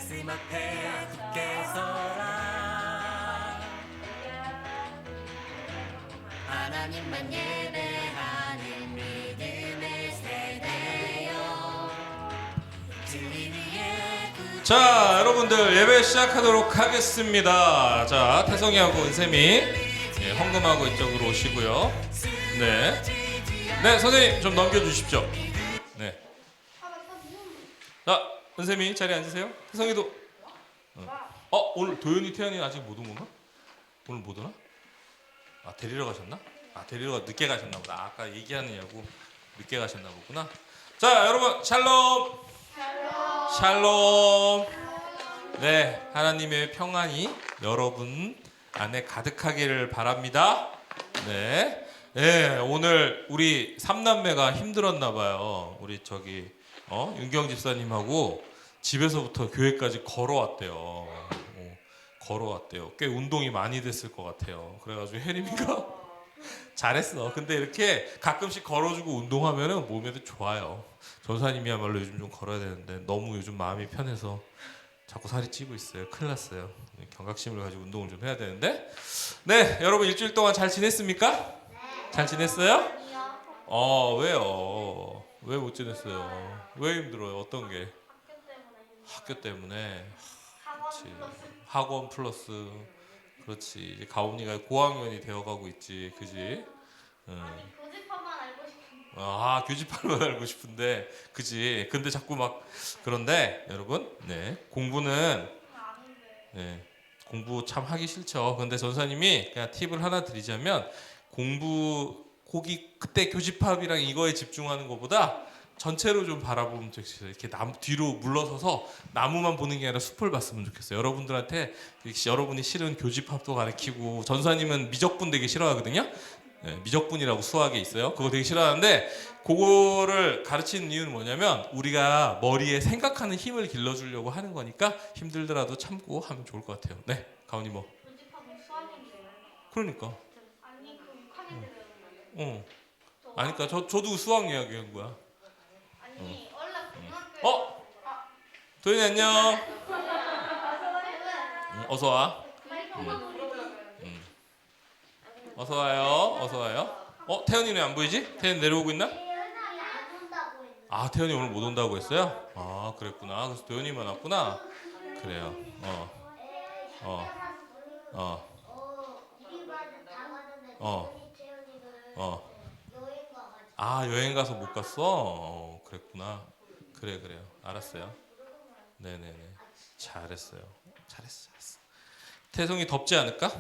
말씀 앞에 굳게 서라. 하나님만 예배하는 믿음의 세대여. 주님 위에 자, 여러분들 예배 시작하도록 하겠습니다. 자, 태성이하고 은쌤이 헌금하고 이쪽으로 오시고요. 네, 선생님 좀 넘겨주십시오. 네. 자, 은쌤이 자리에 앉으세요. 태성이도. 오늘 도윤이, 태연이 아직 못 온 건가? 오늘 못 오나? 아, 데리러 가셨나? 아, 데리러 늦게 가셨나 보다. 아까 얘기하느냐고 늦게 가셨나 보구나. 자, 여러분 샬롬. 샬롬. 네, 하나님의 평안이 여러분 안에 가득하기를 바랍니다. 네, 오늘 우리 삼남매가 힘들었나 봐요. 우리 윤경 집사님하고 집에서부터 교회까지 걸어왔대요. 걸어왔대요. 꽤 운동이 많이 됐을 것 같아요. 그래가지고 혜림이가 잘했어. 근데 이렇게 가끔씩 걸어주고 운동하면은 몸에도 좋아요. 전사님이야말로 요즘 좀 걸어야 되는데 너무 요즘 마음이 편해서 자꾸 살이 찌고 있어요. 큰일 났어요. 경각심을 가지고 운동을 좀 해야 되는데. 네, 여러분 일주일 동안 잘 지냈습니까? 네. 잘 지냈어요? 왜요? 왜 못 지냈어요? 왜 힘들어요? 어떤 게? 학교 때문에. 그렇지. 학원 플러스. 그렇지. 이제 가온이가 고학년이 되어가고 있지, 그지? 아니 교집합만 알고 싶은데. 교집합만 알고 싶은데, 그지? 근데 자꾸 막 그런데 여러분, 공부는 공부 참 하기 싫죠. 근데 전사님이 그냥 팁을 하나 드리자면 그때 교집합이랑 이거에 집중하는 것보다 전체로 좀 바라보면 좋겠어요. 이렇게 나무 뒤로 물러서서 나무만 보는 게 아니라 숲을 봤으면 좋겠어요. 여러분들한테 여러분이 싫은 교집합도 가르치고, 전사님은 미적분 되게 싫어하거든요. 미적분이라고 수학에 있어요. 그거 되게 싫어하는데 그거를 가르치는 이유는 뭐냐면 우리가 머리에 생각하는 힘을 길러주려고 하는 거니까 힘들더라도 참고 하면 좋을 것 같아요. 네, 가온이 뭐? 교집합은 수학인데요. 그러니까. 아니 그 6학년 때 배우는 거. 아니까 저도 수학 이야기한 거야. 아니 원래 고등학교. 도현이 안녕. 어서 와. 어서 와요. 어서 와요. 태연이는 안 보이지? 태연 내려오고 있나? 태연이 오늘 못 온다고 했어요? 그랬구나. 그래서 도현이만 왔구나. 그래요. 여행 가서 못 갔어? 그랬구나. 그래요. 알았어요. 네네네. 잘했어요. 잘했어. 태성이 덥지 않을까?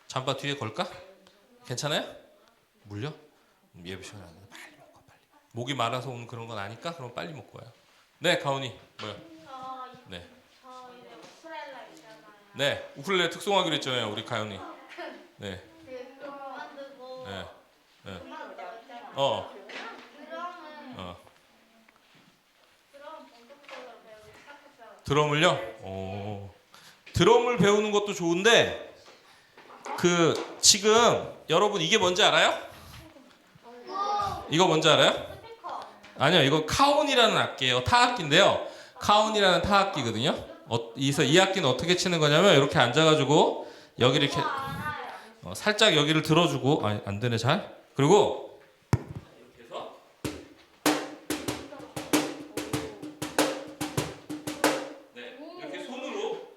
잠바 뒤에 걸까? 괜찮아요? 물려? 예비 시간에 안 돼. 빨리 먹어, 빨리. 목이 말라서 오는 그런 건 아니까? 그럼 빨리 먹고 와요. 네, 가온이. 뭐요? 네. 저 이제 우쿨렐레 있잖아요. 네, 우쿨렐레 특송하기로 했잖아요, 우리 가온이. 네. 그거 만들고. 네. 드럼은 본격적으로 배우기 시작했어요. 드럼을요? 드럼을 배우는 것도 좋은데 지금 여러분 이게 뭔지 알아요? 이거 뭔지 알아요? 스피커. 아니요, 이거 카온이라는 악기예요. 타악기인데요. 카온이라는 타악기거든요. 그래서 이 악기는 어떻게 치는 거냐면 이렇게 앉아가지고 여기를 이렇게 살짝 여기를 들어주고, 안 되네 잘. 그리고 이렇게 해서 이렇게 손으로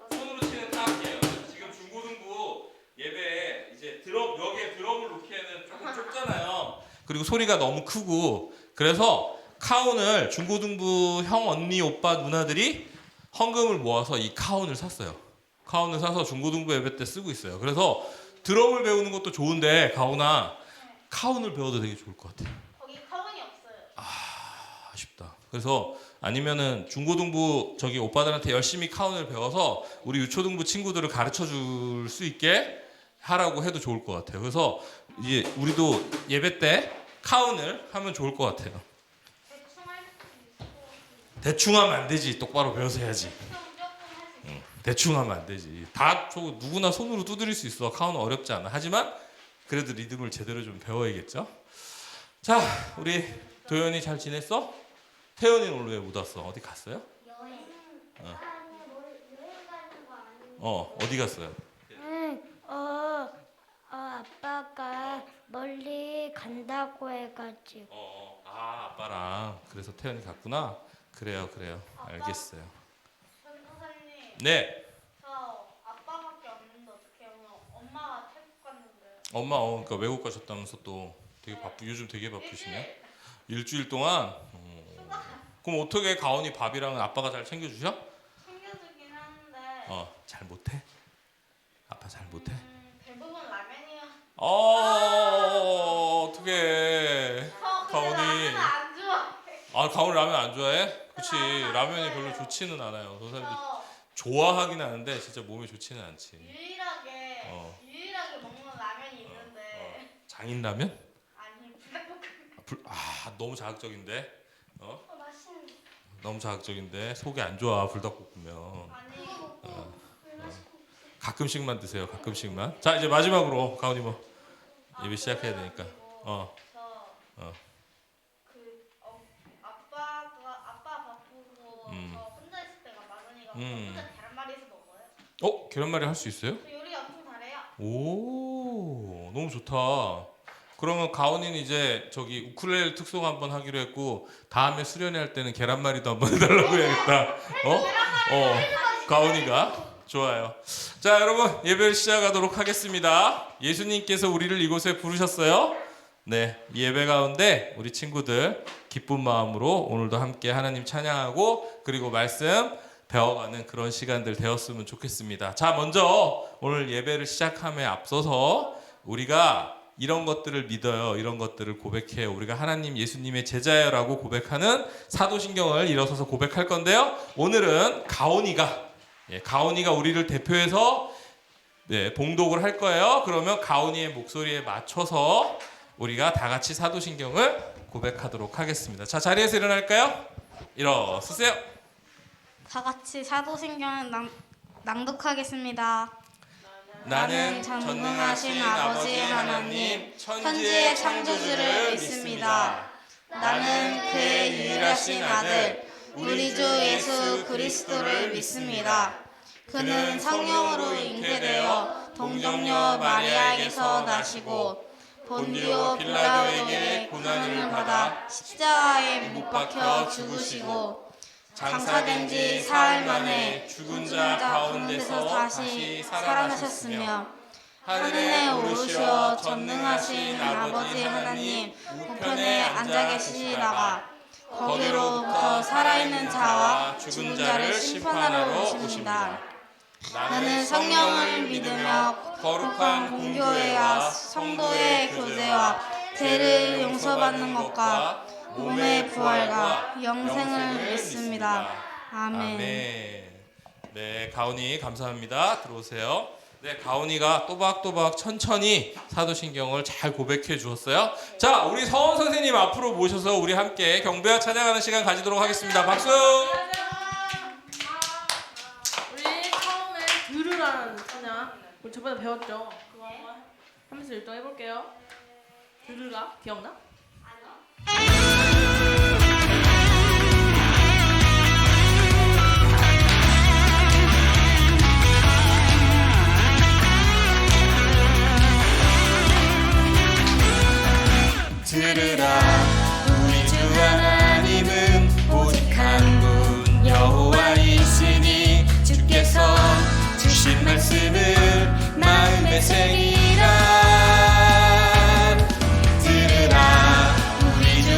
치는 타악기예요. 지금 중고등부 예배에 이제 벽에 드럼을 놓기에는 조금 좁잖아요. 그리고 소리가 너무 크고, 그래서 카운을 중고등부 형, 언니, 오빠, 누나들이 헌금을 모아서 이 카운을 샀어요. 카운을 사서 중고등부 예배 때 쓰고 있어요. 그래서 드럼을 배우는 것도 좋은데 가온아, 카운을 배워도 되게 좋을 것 같아. 거기 카운이 없어요. 아쉽다. 그래서 아니면은 중고등부 오빠들한테 열심히 카운을 배워서 우리 유초등부 친구들을 가르쳐 줄 수 있게 하라고 해도 좋을 것 같아요. 그래서 이제 우리도 예배 때 카운을 하면 좋을 것 같아요. 대충 하면 안 되지. 똑바로 배워서 해야지. 대충 하면 안 되지. 누구나 손으로 두드릴 수 있어. 카운은 어렵지 않아. 하지만 그래도 리듬을 제대로 좀 배워야겠죠. 자, 우리 도현이 잘 지냈어? 태연이는 오늘 왜 못 왔어? 어디 갔어요? 여행. 어디 갔어요? 아빠가 멀리 간다고 해가지고. 아빠랑 그래서 태연이 갔구나. 그래요. 알겠어요. 선생님, 네. 저 아빠밖에 없는데 어떡해요? 엄마가 태국 갔는데. 엄마 그러니까 외국 가셨다면서 또 되게 요즘 되게 바쁘시네. 일주일 동안. 그럼 어떻게 가온이 밥이랑은 아빠가 잘 챙겨주셔? 챙겨주긴 하는데 잘 못해? 아빠 잘 못해? 대부분 라면이요. 어떻게 가온이. 라면 안 좋아해. 가온이 라면 안 좋아해? 그치. 라면이 별로 좋지는 않아요. 그 사람들이 저 좋아하긴 하는데 진짜 몸에 좋지는 않지. 유일하게 먹는 라면이 있는데 장인 라면? 아니 불닭볶음. 너무 자극적인데. 맛있는. 너무 자극적인데 속이 안 좋아 불닭볶음면. 아니 가끔씩만 드세요. 가끔씩만. 자 이제 마지막으로 가온이 뭐 예배 시작해야 되니까. 아빠 바쁘고 저 혼자 있을 때가 많으니까 혼자 계란말이에서 먹어요. 계란말이 할 수 있어요? 저 요리 엄청 잘해요. 오 너무 좋다. 그러면 가온이는 이제 저기 우쿨렐레 특송 한번 하기로 했고 다음에 수련회 할 때는 계란말이도 한번 해달라고 해야겠다. 가온이가 좋아요. 자 여러분 예배를 시작하도록 하겠습니다. 예수님께서 우리를 이곳에 부르셨어요. 네, 이 예배 가운데 우리 친구들 기쁜 마음으로 오늘도 함께 하나님 찬양하고 그리고 말씀 배워가는 그런 시간들 되었으면 좋겠습니다. 자 먼저 오늘 예배를 시작함에 앞서서 우리가 이런 것들을 믿어요. 이런 것들을 고백해요. 우리가 하나님 예수님의 제자예요라고 고백하는 사도신경을 일어서서 고백할 건데요. 오늘은 가온이가 우리를 대표해서 봉독을 할 거예요. 그러면 가온이의 목소리에 맞춰서 우리가 다 같이 사도신경을 고백하도록 하겠습니다. 자 자리에서 일어날까요? 일어서세요. 다 같이 사도신경을 낭독하겠습니다. 나는 전능하신 아버지 하나님 천지의 창조주를 믿습니다. 나는 그의 유일하신 아들 우리 주 예수 그리스도를 믿습니다. 그는 성령으로 잉태되어 동정녀 마리아에게서 나시고 본디오 빌라도에게 고난을 받아 십자가에 못 박혀 죽으시고 장사된 지 사흘 만에 죽은 자 가운데서 다시 살아나셨으며 하늘에 오르시어 전능하신 아버지 하나님 우편에 앉아 계시다가 거기로부터 살아있는 자와 죽은 자를 심판하러 오십니다. 나는 성령을 믿으며 거룩한 공교회와 성도의 교제와 죄를 용서받는 것과 몸의 부활과 영생을 믿습니다. 아멘. 네, 가온이 감사합니다. 들어오세요. 네, 가온이가 또박또박 천천히 사도신경을 잘 고백해 주었어요. 자, 우리 서원 선생님 앞으로 모셔서 우리 함께 경배와 찬양하는 시간 가지도록 하겠습니다. 박수! 우리 처음에 들으라는 찬양 우리 저번에 배웠죠? 그거 한번 하면서 일단 해볼게요. 들으라 기억나? 들으라 우리 주 하나님은 오직 한 분 여호와이시니 주께서 주신 말씀을 마음에 새기라. 들으라 우리 주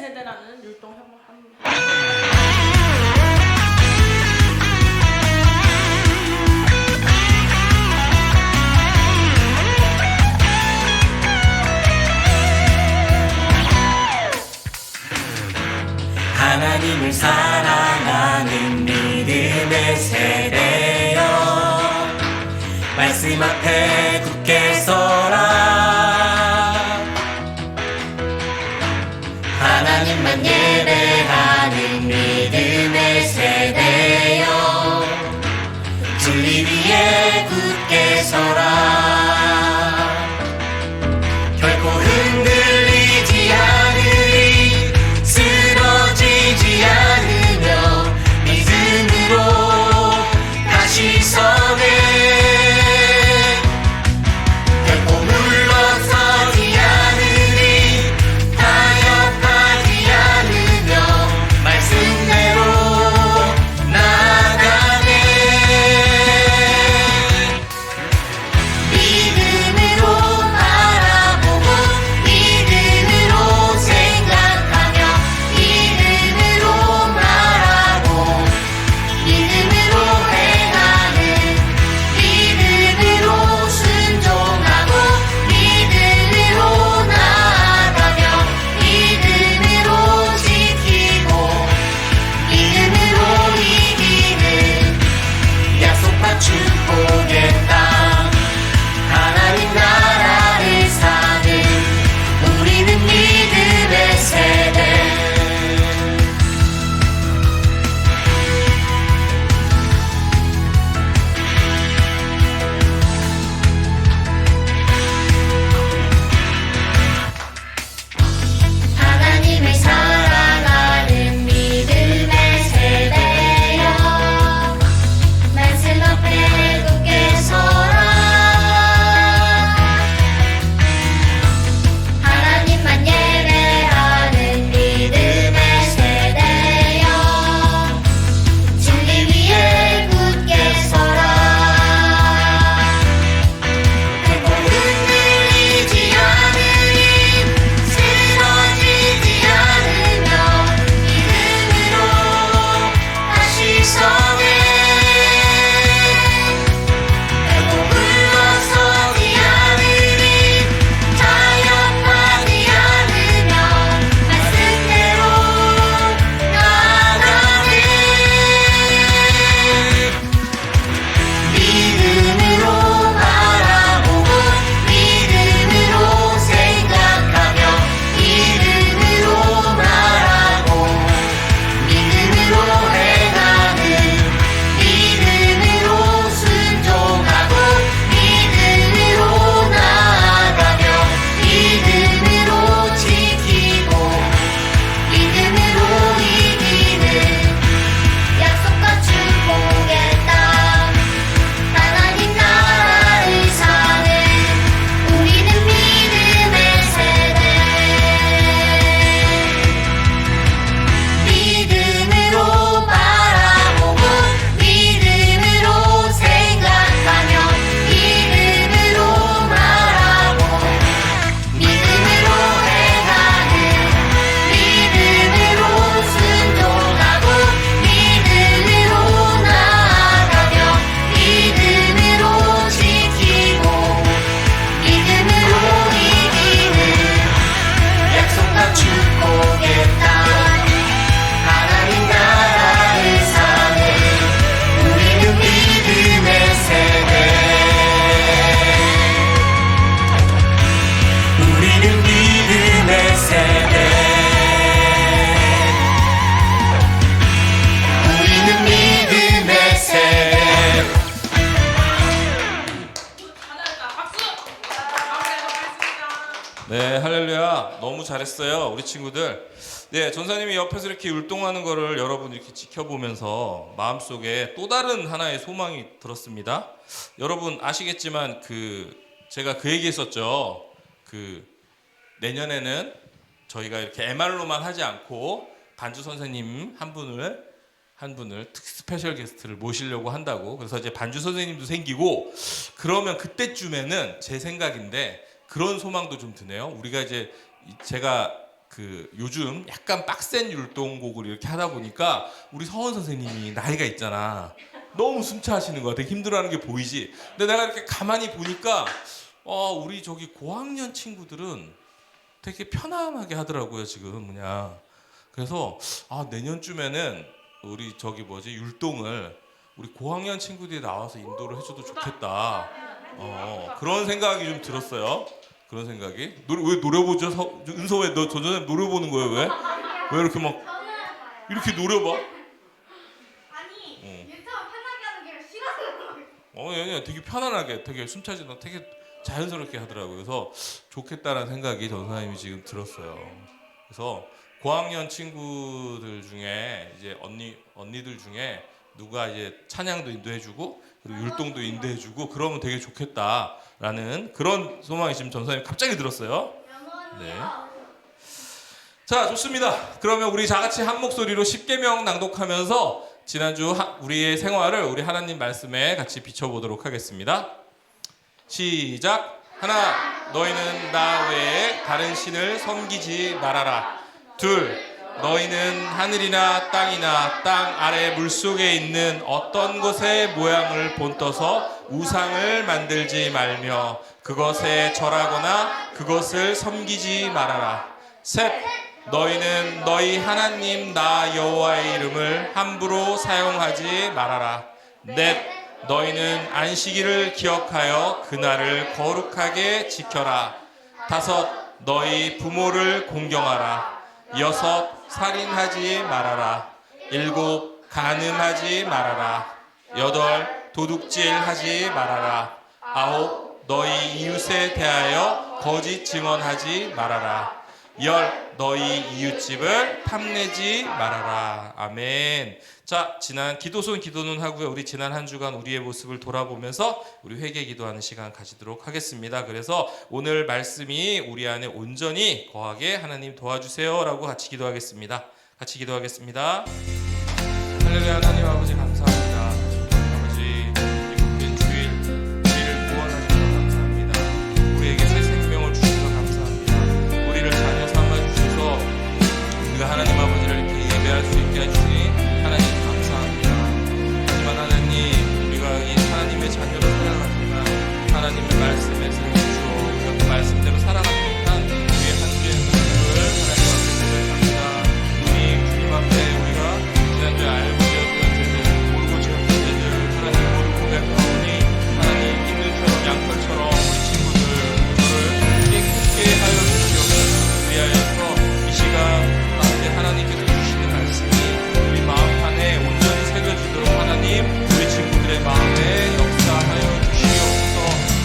세대라는 율동 한번 하나님을 사랑하는 믿음의 세대여 말씀 앞에 굳게 서라 하나님만 예배하는 믿음의 세대여 진리 위에 굳게 서라 결코 흔들리지 않으리 쓰러지지 않으며 믿음으로 다시 서네 결코 물러서지 않으리 타협하지 않으며 말씀대로 나아가네 믿음으로 바라보고 믿음으로 생각하며 믿음으로 말하고 믿음으로 행하는 믿음으로 순종하고 믿음으로 나아가며 믿음으로 지키고 믿음으로 이기는 약속받 축복의 땅 하나님 나라를 사는 우리는 믿음의 세대 하나님을 사랑하는 믿음의 세대여 말씀 앞에 굳게 서라 하나님만 예배하는 믿음의 세대여 진리 위에 굳게 서라 결코 흔들리지 않으리 쓰러지지 않으며 믿음으로 다시 서네 결코 물러서지 않으리 타협하지 않으며 말씀대로 나아가네 믿음으로 바라보고 믿음으로 생각하며 믿음으로 말하고 믿음으로 행하는 믿음으로 순종하고 믿음으로 나아가며 믿음으로 지키고 믿음으로 이기는 약속과 축복의 땅 하나님 나라를 사는 우리는 믿음의 세대 믿음으로 바라보고 믿음으로 생각하며 믿음으로 말하고 믿음으로 행하는 믿음으로 순종하고 믿음으로 나아가며 믿음으로 지키고 믿음으로 이기는 약속과 축복의 땅 하나님 나라를 사는 우리는 믿음의 세대 우리는 믿음의 세대 우리는 믿음의 세대 잘했다. 박수. 마무리하겠습니다. 네, 할렐루야. 너무 잘했어요, 우리 친구들. 네, 전사님이 옆에서 이렇게 율동하는 거를 여러분 이렇게 지켜보면서 마음속에 또 다른 하나의 소망이 들었습니다. 여러분 아시겠지만 제가 그 얘기했었죠. 내년에는 저희가 이렇게 MR로만 하지 않고 반주 선생님 한 분을 스페셜 게스트를 모시려고 한다고. 그래서 이제 반주 선생님도 생기고 그러면 그때쯤에는 제 생각인데 그런 소망도 좀 드네요. 우리가 이제 제가 그 요즘 약간 빡센 율동곡을 이렇게 하다 보니까 우리 서원 선생님이 나이가 있잖아. 너무 숨차하시는 거야. 되게 힘들어하는 게 보이지. 근데 내가 이렇게 가만히 보니까 우리 저기 고학년 친구들은 되게 편안하게 하더라고요 지금 그냥. 그래서 내년쯤에는 우리 저기 율동을 우리 고학년 친구들이 나와서 인도를 해줘도 좋겠다. 그런 생각이 좀 들었어요. 그런 생각이. 왜 노려보죠? 은서 왜 너 전에 노려보는 거예요? 왜 이렇게 막 이렇게 노려봐? 아니 유튜브 편하게 하는 게 싫어서. 아니, 되게 편안하게, 되게 숨차지 않고 되게 자연스럽게 하더라고요. 그래서 좋겠다라는 생각이 전사님이 지금 들었어요. 그래서 고학년 친구들 중에 이제 언니들 중에 누가 이제 찬양도 인도해주고 그리고 율동도 인도해주고 그러면 되게 좋겠다라는 그런 소망이 지금 전사님 갑자기 들었어요. 네. 자, 좋습니다. 그러면 우리 다 같이 한 목소리로 10계명 낭독하면서 지난주 우리의 생활을 우리 하나님 말씀에 같이 비춰보도록 하겠습니다. 시작. 하나, 너희는 나 외에 다른 신을 섬기지 말아라. 둘, 너희는 하늘이나 땅이나 땅 아래 물속에 있는 어떤 것의 모양을 본떠서 우상을 만들지 말며 그것에 절하거나 그것을 섬기지 말아라. 셋, 너희는 너희 하나님 나 여호와의 이름을 함부로 사용하지 말아라. 넷, 너희는 안식일을 기억하여 그날을 거룩하게 지켜라. 다섯, 너희 부모를 공경하라. 여섯, 살인하지 말아라. 일곱, 간음하지 말아라. 여덟, 도둑질하지 말아라. 아홉, 너희 이웃에 대하여 거짓 증언하지 말아라. 열, 너희 이웃집을 탐내지 말아라. 아멘. 자, 지난 기도손 기도는 하고요. 우리 지난 한 주간 우리의 모습을 돌아보면서 우리 회개 기도하는 시간 가지도록 하겠습니다. 그래서 오늘 말씀이 우리 안에 온전히 거하게 하나님 도와주세요라고 같이 기도하겠습니다. 같이 기도하겠습니다. 할렐루야. 하나님 아버지 감사합니다. 아버지 이 복된 주일 우리를 구원하셔서 감사합니다. 우리에게 새 생명을 주셔서 감사합니다. 우리를 자녀 삼아 주셔서 우리가 하나님 아버지를 이렇게 예배할 수 있게 해주시니 하나님 감사합니다. 하지만 하나님 우리가 이 하나님의 자녀로 살아가지만 하나님의 말씀에 살아주시고 그 말씀대로 살아가지 못한 우리의 한 주의 모습을 하나님 앞에 고백합니다. 우리 주님 앞에 우리가 지난주에 알고 되었던 죄들 모르고 지었던 죄들 하나님 모두 고백하오니 하나님 인들처럼 양털처럼 우리 친구들을 깨끗게 하여 주시옵소서. 우리하여서 이 시간 가운데 하나님께서 주시는 말씀이 우리 마음 안에 온전히 새겨지도록 하나님 우리 친구들의 마음에 역사하여 주시옵소서.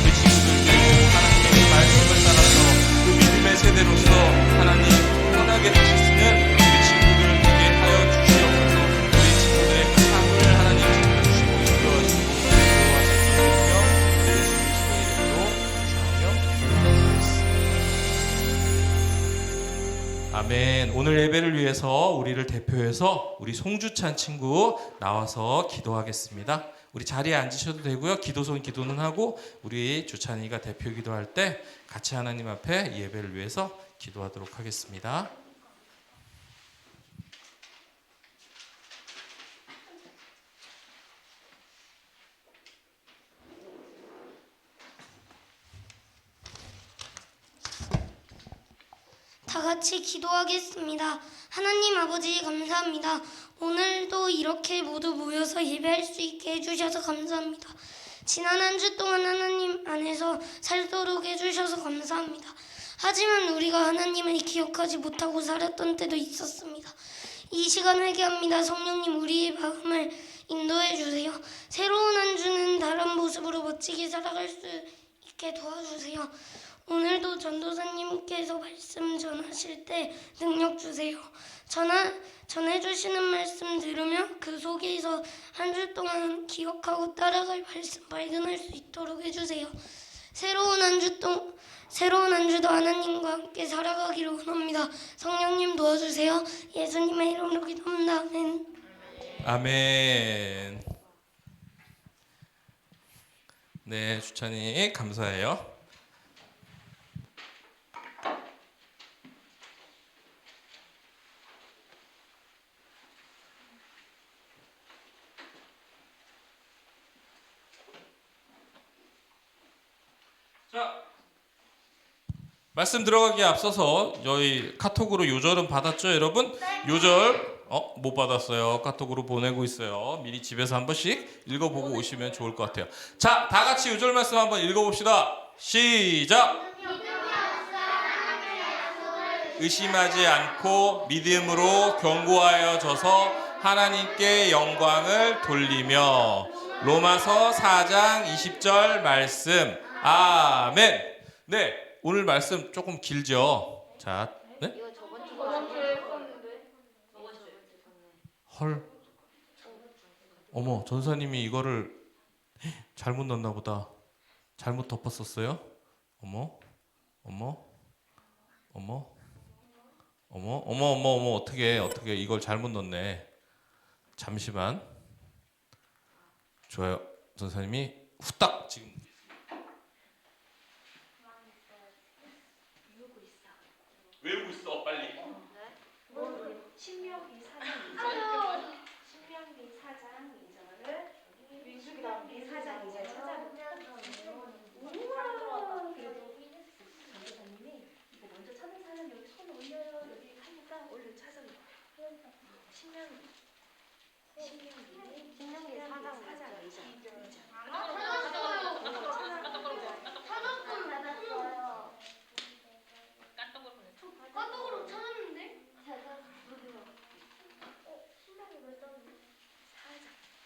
우리 친구들께서 하나님의 말씀을 따라서 그 믿음의 세대로서 하나님 편하게 다시 쓰는 우리 친구들 되게 하여 주시옵소서. 우리 친구들의 그 삶을 하나님 지켜주시고 이끌어주시고 인도하시는 예수 그리스도의 이름으로 기도하며 아멘. 오늘 예배를 위해서 우리를 대표해서 우리 송주찬 친구 나와서 기도하겠습니다. 우리 자리에 앉으셔도 되고요. 기도손 기도는 하고 우리 주찬이가 대표 기도할 때 같이 하나님 앞에 예배를 위해서 기도하도록 하겠습니다. 다 같이 기도하겠습니다. 하나님 아버지 감사합니다. 오늘도 이렇게 모두 모여서 예배할 수 있게 해주셔서 감사합니다. 지난 한 주 동안 하나님 안에서 살도록 해주셔서 감사합니다. 하지만 우리가 하나님을 기억하지 못하고 살았던 때도 있었습니다. 이 시간 회개합니다. 성령님 우리의 마음을 인도해 주세요. 새로운 한 주는 다른 모습으로 멋지게 살아갈 수 있게 도와주세요. 오늘도 전도사님께서 말씀 전하실 때 능력 주세요. 전해주시는 말씀 들으며 그 속에서 한 주 동안 기억하고 따라갈 말씀 발견할 수 있도록 해주세요. 새로운 한 주도 하나님과 함께 살아가기를 원합니다. 성령님 도와주세요. 예수님의 이름으로 기도합니다. 아멘. 아멘. 네, 주찬이 감사해요. 자, 말씀 들어가기에 앞서서 저희 카톡으로 요절은 받았죠, 여러분? 요절 못 받았어요. 카톡으로 보내고 있어요. 미리 집에서 한 번씩 읽어보고 오시면 좋을 것 같아요. 자, 다 같이 요절 말씀 한번 읽어봅시다. 시작. 의심하지 않고 믿음으로 견고하여 져서 하나님께 영광을 돌리며. 로마서 4장 20절 말씀. 아멘. 네, 오늘 말씀 조금 길죠. 자, 네? 헐. 어머, 전사님이 이거를 잘못 넣었나 보다. 잘못 덮었었어요. 어머, 어머, 어머, 어머, 어머, 어머, 어머, 어떻게 이걸 잘못 넣었네. 잠시만. 좋아요. 전사님이 후딱 지금. 외우고 있어, 빨리. 신명기 4장 2절을 민수기 4장 2절 찾아보세요. 우와, 그래도 전도사님이 이거 먼저 찾는 사람 여기 손 올려요. 여기 하니까 얼른 찾아요. 신명기 4장 2절. 카톡으로 찾았는데?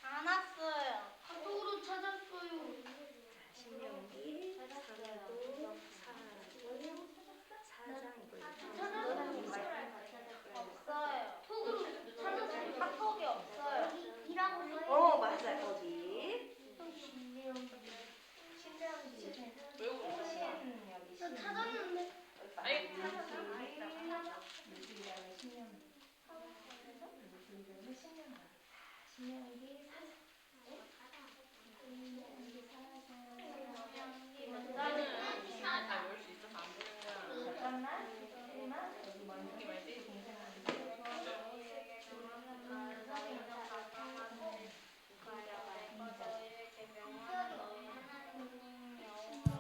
안 왔어요. 카톡으로 찾았어요. 신명기 4장 없어요. 카톡이 없어요. 맞아요. 거기 저 찾았는데.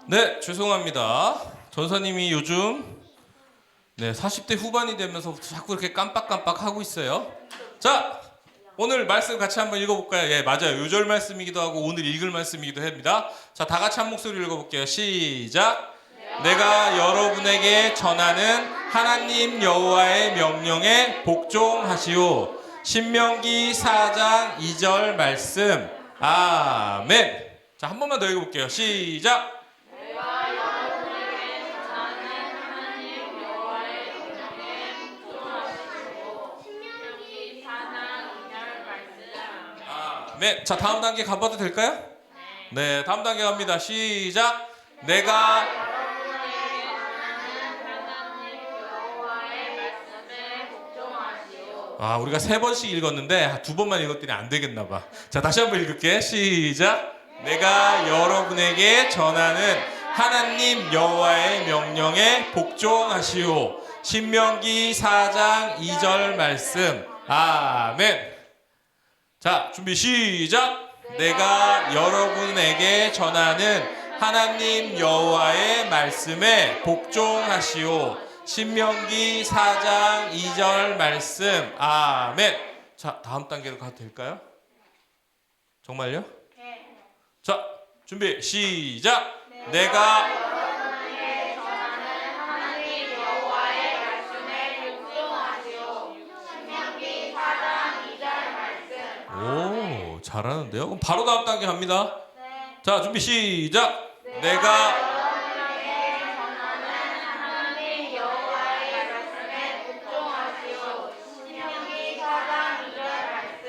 네, 죄송합니다. 전사님이 요즘 40대 후반이 되면서 자꾸 이렇게 깜빡깜빡 하고 있어요. 자, 오늘 말씀 같이 한번 읽어볼까요? 예, 맞아요. 요절 말씀이기도 하고 오늘 읽을 말씀이기도 합니다. 자, 다 같이 한 목소리로 읽어볼게요. 시작. 내가 여러분에게 전하는 하나님 여호와의 명령에 복종하시오. 신명기 4장 2절 말씀. 아멘. 자, 한 번만 더 읽어볼게요. 시작. 네, 자 다음 단계 가봐도 될까요? 네, 다음 단계 갑니다. 시작. 내가 우리가 3번씩 읽었는데 2번만 읽었더니 안 되겠나 봐. 자, 다시 한번 읽을게. 시작. 내가 여러분에게 전하는 하나님 여호와의 명령에 복종하시오. 신명기 4장 2절 말씀. 아멘. 자, 준비 시작. 내가 여러분에게 전하는 하나님 여호와의 말씀에 복종하시오. 신명기 4장 2절 말씀. 아멘. 자, 다음 단계로 가도 될까요? 정말요? 네. 자, 준비 시작. 내가 하나님 여호와의 말씀에 복종하시오. 신명기 4장 2절 말씀. 오, 잘하는데요? 그럼 바로 다음 단계 갑니다. 네. 자, 준비 시작. 내가 여러분에게 전하는 하나님 여호와의 말씀에 복종하시오. 신명기 4장 2절 말씀.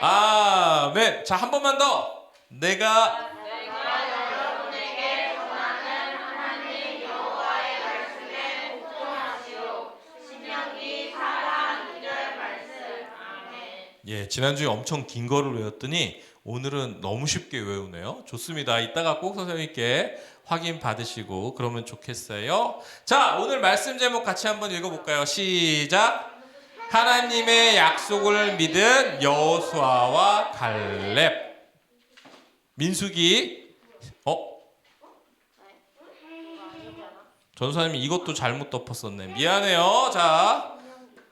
아멘. 아멘. 자, 한 번만 더. 내가 여러분에게 전하는 하나님 여호와의 말씀에 복종하시오. 신명기 4장 2절 말씀. 아멘. 예, 지난주에 엄청 긴 거를 외웠더니 오늘은 너무 쉽게 외우네요. 좋습니다. 이따가 꼭 선생님께 확인 받으시고 그러면 좋겠어요. 자, 오늘 말씀 제목 같이 한번 읽어볼까요? 시작. 하나님의 약속을 믿은 여호수아와 갈렙. 민수기 전사님이 이것도 잘못 덮었었네. 미안해요. 자,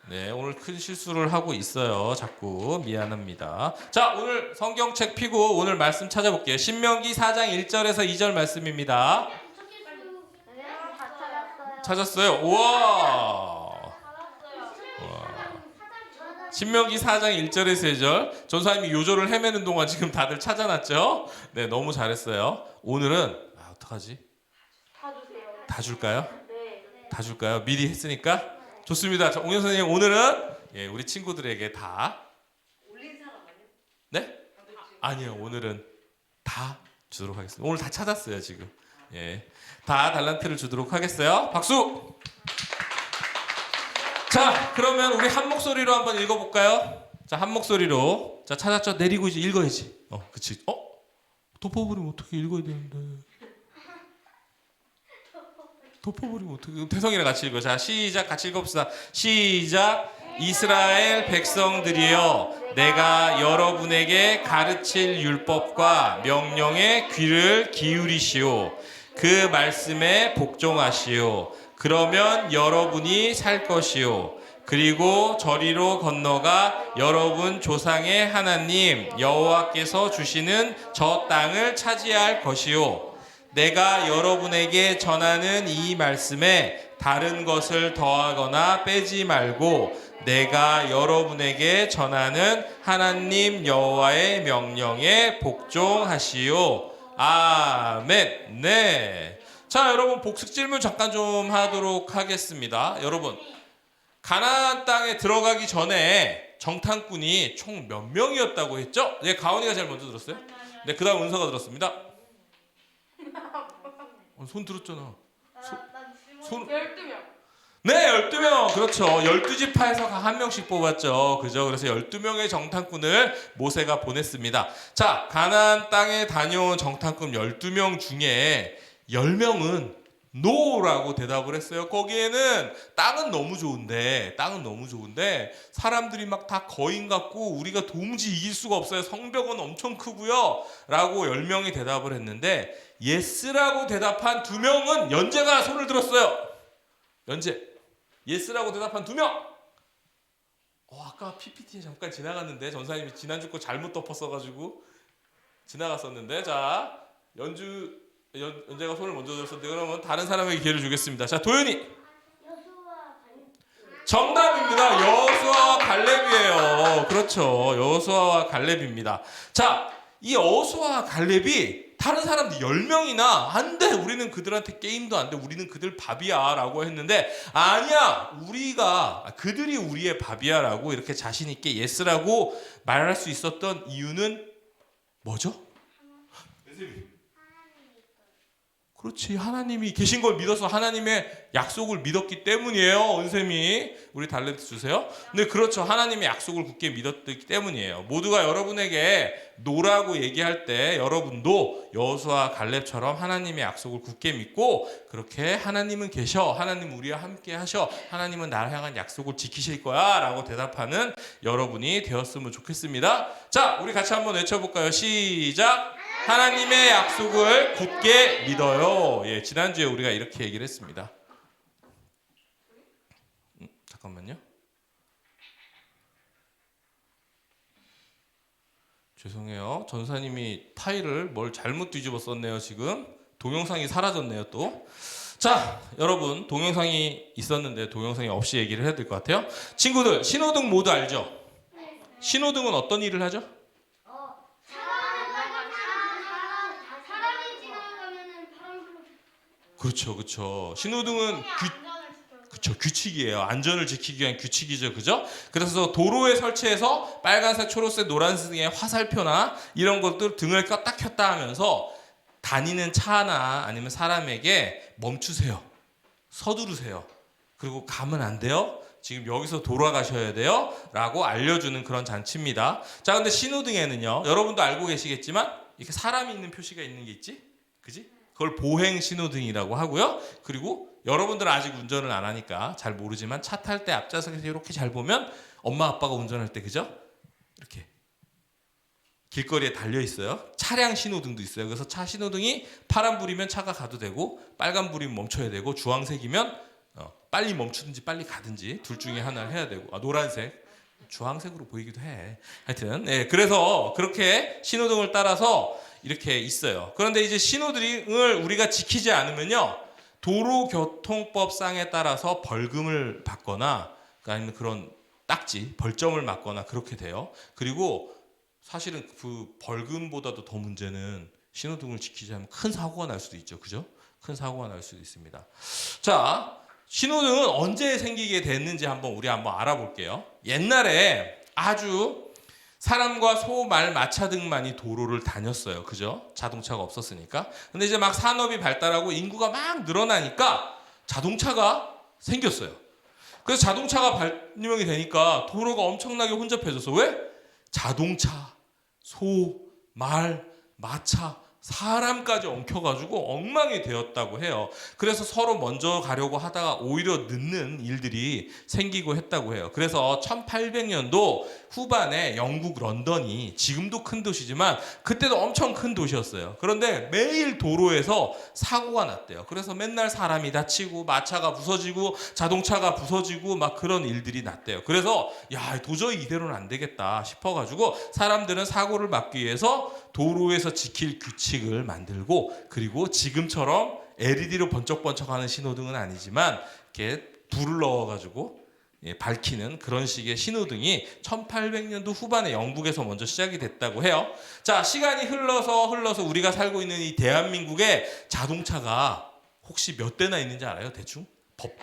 네, 오늘 큰 실수를 하고 있어요. 자꾸 미안합니다. 자, 오늘 성경책 피고 오늘 말씀 찾아볼게요. 신명기 4장 1절에서 2절 말씀입니다. 찾았어요? 우와. 신명기 4장 1절에서 2절. 전사님이 요절을 헤매는 동안 지금 다들 찾아놨죠? 네, 너무 잘했어요. 오늘은 어떡하지? 다 줄까요? 다 줄까요? 미리 했으니까? 좋습니다. 자, 옹영 선생님 오늘은 우리 친구들에게 다 올린 사람 아니요? 네? 아니요. 오늘은 다 주도록 하겠습니다. 오늘 다 찾았어요 지금. 다 달란트를 주도록 하겠어요. 박수. 자, 그러면 우리 한 목소리로 한번 읽어볼까요? 자, 한 목소리로. 자, 찾았죠? 내리고 이제 읽어야지. 그치. 덮어버리면 어떻게 읽어야 되는데. 덮어버리면 어떻게. 태성이랑 같이 읽어. 자, 시작. 같이 읽어봅시다. 시작. 이스라엘 백성들이여, 내가 여러분에게 가르칠 율법과 명령에 귀를 기울이시오. 그 말씀에 복종하시오. 그러면 여러분이 살 것이요. 그리고 저리로 건너가 여러분 조상의 하나님 여호와께서 주시는 저 땅을 차지할 것이요. 내가 여러분에게 전하는 이 말씀에 다른 것을 더하거나 빼지 말고 내가 여러분에게 전하는 하나님 여호와의 명령에 복종하시오. 아멘. 네. 자, 여러분 복습 질문 잠깐 좀 하도록 하겠습니다. 여러분, 가나안 땅에 들어가기 전에 정탐꾼이 총 몇 명이었다고 했죠? 네, 가온이가 제일 먼저 들었어요. 네, 그다음 은서가 들었습니다. 손 들었잖아. 손 12명. 네, 12명. 그렇죠. 12지파에서 각 한 명씩 뽑았죠. 그죠? 그래서 12명의 정탐꾼을 모세가 보냈습니다. 자, 가나안 땅에 다녀온 정탐꾼 12명 중에 10명은 노라고 대답을 했어요. 거기에는 땅은 너무 좋은데 사람들이 막 다 거인 같고 우리가 도무지 이길 수가 없어요. 성벽은 엄청 크고요. 라고 10명이 대답을 했는데 예스라고 대답한 2명은 연재가 손을 들었어요. 연재. 예스라고 대답한 2명. 아까 PPT에 잠깐 지나갔는데 전사님이 지난주 거 잘못 덮었어가지고 지나갔었는데, 자, 연재가 손을 먼저 들었는데 그러면 다른 사람에게 기회를 주겠습니다. 자, 도윤이. 정답입니다. 여호수아와 갈렙이에요. 그렇죠. 여호수아와 갈렙입니다. 자, 이 여호수아와 갈렙이 다른 사람들 10명이나 안 돼. 우리는 그들한테 게임도 안 돼. 우리는 그들 밥이야. 라고 했는데 아니야. 그들이 우리의 밥이야. 라고 이렇게 자신 있게 예스라고 말할 수 있었던 이유는 뭐죠? 그렇지. 하나님이 계신 걸 믿어서 하나님의 약속을 믿었기 때문이에요. 은쌤이 우리 달란트 주세요. 네, 그렇죠. 하나님의 약속을 굳게 믿었기 때문이에요. 모두가 여러분에게 노라고 얘기할 때 여러분도 여호수아 갈렙처럼 하나님의 약속을 굳게 믿고 그렇게 하나님은 계셔. 하나님 우리와 함께 하셔. 하나님은 나를 향한 약속을 지키실 거야. 라고 대답하는 여러분이 되었으면 좋겠습니다. 자, 우리 같이 한번 외쳐볼까요? 시작. 하나님의 약속을 굳게 믿어요. 지난주에 우리가 이렇게 얘기를 했습니다. 잠깐만요. 죄송해요. 전사님이 파일을 뭘 잘못 뒤집어 썼네요. 지금 동영상이 사라졌네요. 또. 자, 여러분 동영상이 있었는데 동영상이 없이 얘기를 해야 될 것 같아요. 친구들, 신호등 모두 알죠? 신호등은 어떤 일을 하죠? 그렇죠. 신호등은 규칙이에요. 안전을 지키기 위한 규칙이죠. 그죠? 그래서 도로에 설치해서 빨간색, 초록색, 노란색의 화살표나 이런 것들 등을 껐다 켰다 하면서 다니는 차나 아니면 사람에게 멈추세요. 서두르세요. 그리고 가면 안 돼요. 지금 여기서 돌아가셔야 돼요. 라고 알려주는 그런 잔치입니다. 자, 근데 신호등에는요. 여러분도 알고 계시겠지만 이렇게 사람이 있는 표시가 있는 게 있지? 그지? 그걸 보행 신호등이라고 하고요. 그리고 여러분들은 아직 운전을 안 하니까 잘 모르지만 차 탈 때 앞좌석에서 이렇게 잘 보면 엄마 아빠가 운전할 때 그죠? 이렇게 길거리에 달려 있어요. 차량 신호등도 있어요. 그래서 차 신호등이 파란불이면 차가 가도 되고 빨간불이면 멈춰야 되고 주황색이면 빨리 멈추든지 빨리 가든지 둘 중에 하나를 해야 되고 노란색 주황색으로 보이기도 해. 하여튼 그래서 그렇게 신호등을 따라서 이렇게 있어요. 그런데 이제 신호등을 우리가 지키지 않으면요 도로교통법상에 따라서 벌금을 받거나 아니면 그런 딱지 벌점을 맞거나 그렇게 돼요. 그리고 사실은 그 벌금보다도 더 문제는 신호등을 지키지 않으면 큰 사고가 날 수도 있죠. 그죠? 큰 사고가 날 수도 있습니다. 자, 신호등은 언제 생기게 됐는지 우리 한번 알아볼게요. 옛날에 아주 사람과 소, 말, 마차 등만이 도로를 다녔어요. 그죠? 자동차가 없었으니까. 근데 이제 막 산업이 발달하고 인구가 막 늘어나니까 자동차가 생겼어요. 그래서 자동차가 발명이 되니까 도로가 엄청나게 혼잡해졌어. 왜? 자동차, 소, 말, 마차, 사람까지 엉켜가지고 엉망이 되었다고 해요. 그래서 서로 먼저 가려고 하다가 오히려 늦는 일들이 생기고 했다고 해요. 그래서 1800년도 후반에 영국 런던이 지금도 큰 도시지만 그때도 엄청 큰 도시였어요. 그런데 매일 도로에서 사고가 났대요. 그래서 맨날 사람이 다치고 마차가 부서지고 자동차가 부서지고 막 그런 일들이 났대요. 그래서 도저히 이대로는 안 되겠다 싶어가지고 사람들은 사고를 막기 위해서 도로에서 지킬 규칙을 만들고 그리고 지금처럼 LED로 번쩍번쩍하는 신호등은 아니지만 이렇게 불을 넣어가지고 밝히는 그런 식의 신호등이 1800년도 후반에 영국에서 먼저 시작이 됐다고 해요. 자, 시간이 흘러서 우리가 살고 있는 이 대한민국에 자동차가 혹시 몇 대나 있는지 알아요? 대충?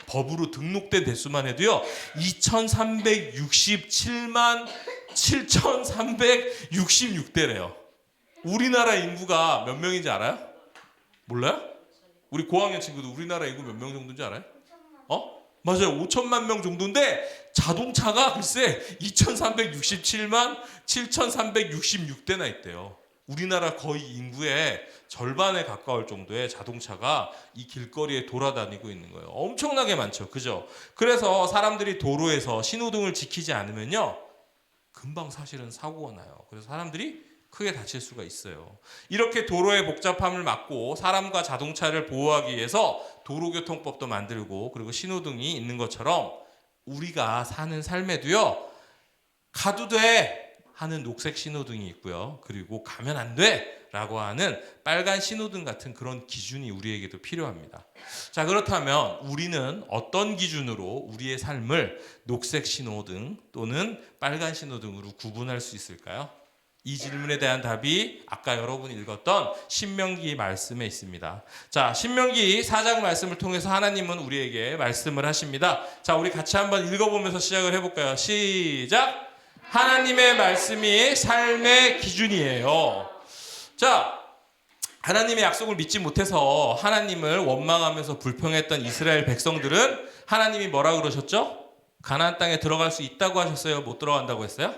법으로 등록된 대수만 해도요 2367만 7366대래요. 우리나라 인구가 몇 명인지 알아요? 몰라요? 우리 고학년 친구들 우리나라 인구 몇 명 정도인지 알아요? 맞아요. 5천만 명 정도인데 자동차가 글쎄 2367만 7366대나 있대요. 우리나라 거의 인구의 절반에 가까울 정도의 자동차가 이 길거리에 돌아다니고 있는 거예요. 엄청나게 많죠. 그죠? 그래서 사람들이 도로에서 신호등을 지키지 않으면요 금방 사실은 사고가 나요. 그래서 사람들이 크게 다칠 수가 있어요. 이렇게 도로의 복잡함을 막고 사람과 자동차를 보호하기 위해서 도로교통법도 만들고 그리고 신호등이 있는 것처럼 우리가 사는 삶에도요 가도 돼 하는 녹색 신호등이 있고요. 그리고 가면 안 돼 라고 하는 빨간 신호등 같은 그런 기준이 우리에게도 필요합니다. 자, 그렇다면 우리는 어떤 기준으로 우리의 삶을 녹색 신호등 또는 빨간 신호등으로 구분할 수 있을까요? 이 질문에 대한 답이 아까 여러분이 읽었던 신명기 말씀에 있습니다. 자, 신명기 4장 말씀을 통해서 하나님은 우리에게 말씀을 하십니다. 자, 우리 같이 한번 읽어보면서 시작을 해볼까요? 시작! 하나님의 말씀이 삶의 기준이에요. 자, 하나님의 약속을 믿지 못해서 하나님을 원망하면서 불평했던 이스라엘 백성들은 하나님이 뭐라 그러셨죠? 가나안 땅에 들어갈 수 있다고 하셨어요? 못 들어간다고 했어요?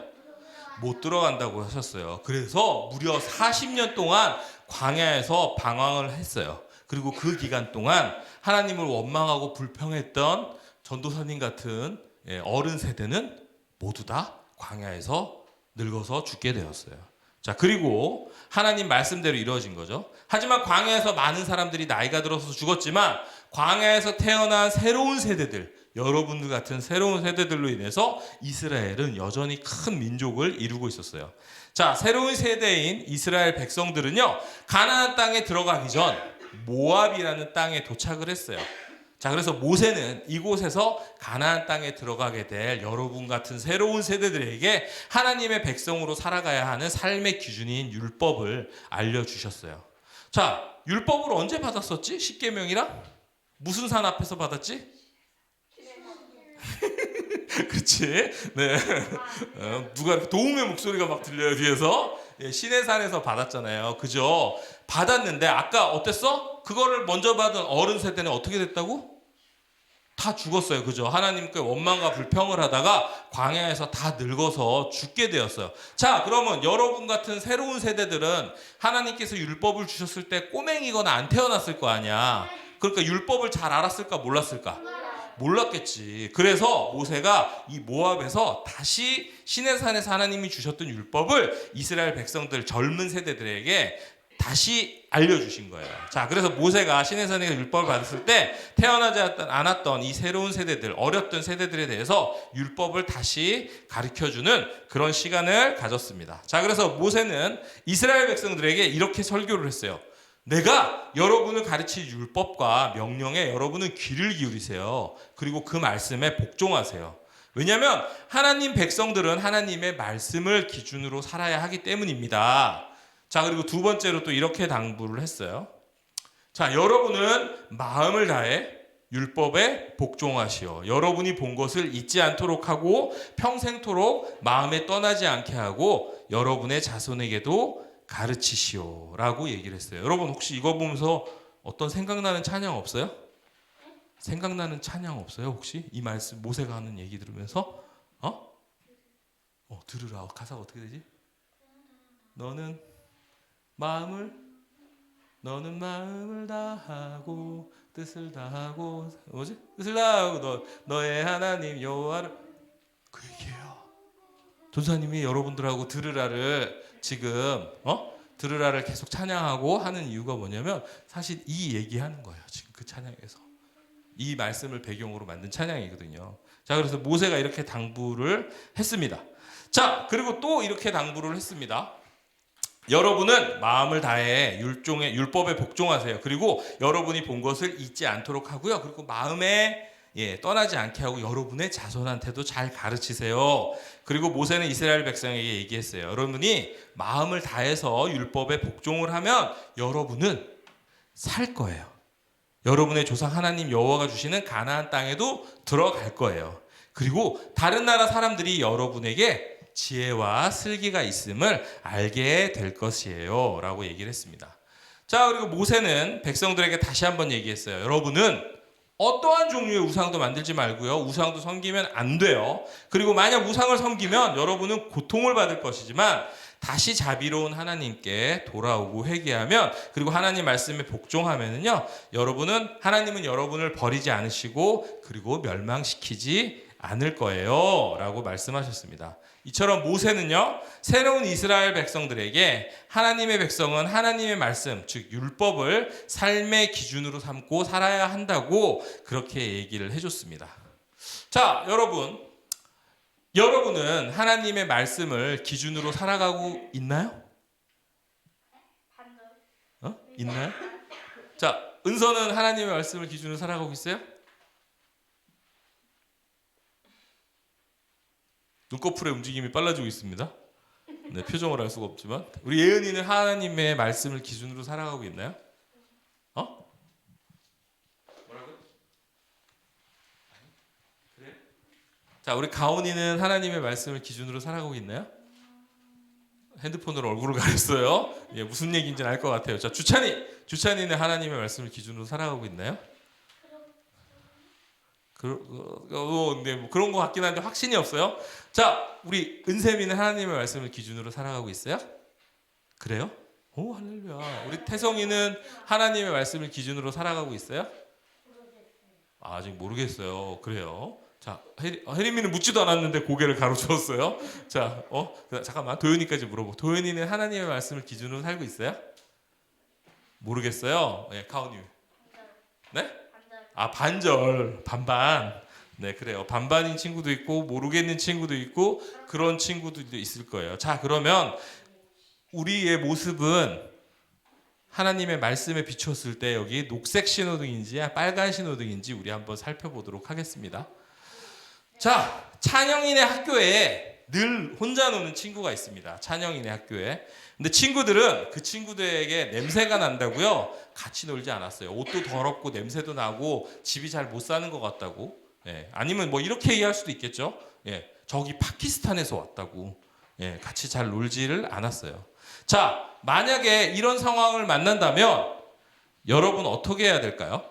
못 들어간다고 하셨어요. 그래서 무려 40년 동안 광야에서 방황을 했어요. 그리고 그 기간 동안 하나님을 원망하고 불평했던 전도사님 같은 어른 세대는 모두 다 광야에서 늙어서 죽게 되었어요. 자, 그리고 하나님 말씀대로 이루어진 거죠. 하지만 광야에서 많은 사람들이 나이가 들어서 죽었지만 광야에서 태어난 새로운 세대들, 여러분들 같은 새로운 세대들로 인해서 이스라엘은 여전히 큰 민족을 이루고 있었어요. 자, 새로운 세대인 이스라엘 백성들은요 가나안 땅에 들어가기 전 모압이라는 땅에 도착을 했어요. 자, 그래서 모세는 이곳에서 가나안 땅에 들어가게 될 여러분 같은 새로운 세대들에게 하나님의 백성으로 살아가야 하는 삶의 기준인 율법을 알려주셨어요. 자, 율법을 언제 받았었지? 십계명이랑? 무슨 산 앞에서 받았지? 그렇지? 네. 누가 도움의 목소리가 막 들려요 뒤에서. 시내산에서 받았잖아요. 그죠? 받았는데 아까 어땠어? 그거를 먼저 받은 어른 세대는 어떻게 됐다고? 다 죽었어요. 그죠? 하나님께 원망과 불평을 하다가 광야에서 다 늙어서 죽게 되었어요. 자, 그러면 여러분 같은 새로운 세대들은 하나님께서 율법을 주셨을 때 꼬맹이거나 안 태어났을 거 아니야. 그러니까 율법을 잘 알았을까 몰랐을까? 몰랐겠지. 그래서 모세가 이 모압에서 다시 시내산에서 하나님이 주셨던 율법을 이스라엘 백성들 젊은 세대들에게 다시 알려주신 거예요. 자, 그래서 모세가 시내산에서 율법을 받았을 때 태어나지 않았던 이 새로운 세대들, 어렸던 세대들에 대해서 율법을 다시 가르쳐주는 그런 시간을 가졌습니다. 자, 그래서 모세는 이스라엘 백성들에게 이렇게 설교를 했어요. 내가 여러분을 가르칠 율법과 명령에 여러분은 귀를 기울이세요. 그리고 그 말씀에 복종하세요. 왜냐하면 하나님 백성들은 하나님의 말씀을 기준으로 살아야 하기 때문입니다. 자, 그리고 두 번째로 또 이렇게 당부를 했어요. 자, 여러분은 마음을 다해 율법에 복종하시오. 여러분이 본 것을 잊지 않도록 하고 평생토록 마음에 떠나지 않게 하고 여러분의 자손에게도 가르치시오 라고 얘기를 했어요. 여러분 혹시 이거 보면서 어떤 생각나는 찬양 없어요? 생각나는 찬양 없어요? 혹시 이 말씀 모세가 하는 얘기 들으면서 들으라. 가사가 어떻게 되지? 너는 마음을 다하고 뜻을 다하고 뭐지? 뜻을 다하고 너의 하나님 여호와를 그 얘기예요. 전사님이 여러분들하고 들으라를 지금 들으라를 계속 찬양하고 하는 이유가 뭐냐면 사실 이 얘기하는 거예요. 지금 그 찬양에서 이 말씀을 배경으로 만든 찬양이거든요. 자, 그래서 모세가 이렇게 당부를 했습니다. 자, 그리고 또 이렇게 당부를 했습니다. 여러분은 마음을 다해 율법에 복종하세요. 그리고 여러분이 본 것을 잊지 않도록 하고요. 그리고 마음에 떠나지 않게 하고 여러분의 자손한테도 잘 가르치세요. 그리고 모세는 이스라엘 백성에게 얘기했어요. 여러분이 마음을 다해서 율법에 복종을 하면 여러분은 살 거예요. 여러분의 조상 하나님 여호와가 주시는 가나안 땅에도 들어갈 거예요. 그리고 다른 나라 사람들이 여러분에게 지혜와 슬기가 있음을 알게 될 것이에요 라고 얘기를 했습니다. 자, 그리고 모세는 백성들에게 다시 한번 얘기했어요. 여러분은 어떠한 종류의 우상도 만들지 말고요. 우상도 섬기면 안 돼요. 그리고 만약 우상을 섬기면 여러분은 고통을 받을 것이지만 다시 자비로운 하나님께 돌아오고 회개하면 그리고 하나님 말씀에 복종하면은요. 하나님은 여러분을 버리지 않으시고 그리고 멸망시키지 않을 거예요 라고 말씀하셨습니다. 이처럼 모세는요, 새로운 이스라엘 백성들에게 하나님의 백성은 하나님의 말씀, 즉 율법을 삶의 기준으로 삼고 살아야 한다고 그렇게 얘기를 해줬습니다. 자, 여러분은 하나님의 말씀을 기준으로 살아가고 있나요? 있나요? 자, 은서는 하나님의 말씀을 기준으로 살아가고 있어요? 눈꺼풀의 움직임이 빨라지고 있습니다. 네, 표정을 알 수가 없지만 우리 예은이는 하나님의 말씀을 기준으로 살아가고 있나요? 뭐라고요? 그래? 자, 우리 가온이는 하나님의 말씀을 기준으로 살아가고 있나요? 핸드폰으로 얼굴을 가렸어요. 무슨 얘기인지는 알 것 같아요. 자, 주찬이는 하나님의 말씀을 기준으로 살아가고 있나요? 네, 그런 것 같긴 한데 확신이 없어요. 자, 우리 은샘이는 하나님의 말씀을 기준으로 살아가고 있어요? 그래요? 오, 할렐루야. 우리 태성이는 하나님의 말씀을 기준으로 살아가고 있어요? 아직 모르겠어요. 그래요. 자, 혜림이는 묻지도 않았는데 고개를 가로주었어요. 자, 잠깐만, 도현이까지 물어보. 도현이는 하나님의 말씀을 기준으로 살고 있어요? 모르겠어요. 네, 카오님. 네? 반절, 반반. 네, 그래요. 반반인 친구도 있고 모르겠는 친구도 있고 그런 친구들도 있을 거예요. 자, 그러면 우리의 모습은 하나님의 말씀에 비추었을 때 여기 녹색 신호등인지 빨간 신호등인지 우리 한번 살펴보도록 하겠습니다. 자, 찬영이네 학교에 늘 혼자 노는 친구가 있습니다. 찬영이네 학교에. 근데 친구들은 그 친구들에게 냄새가 난다고요. 같이 놀지 않았어요. 옷도 더럽고 냄새도 나고 집이 잘 못 사는 것 같다고. 아니면 뭐 이렇게 얘기할 수도 있겠죠. 저기 파키스탄에서 왔다고. 같이 잘 놀지를 않았어요. 자, 만약에 이런 상황을 만난다면 여러분 어떻게 해야 될까요?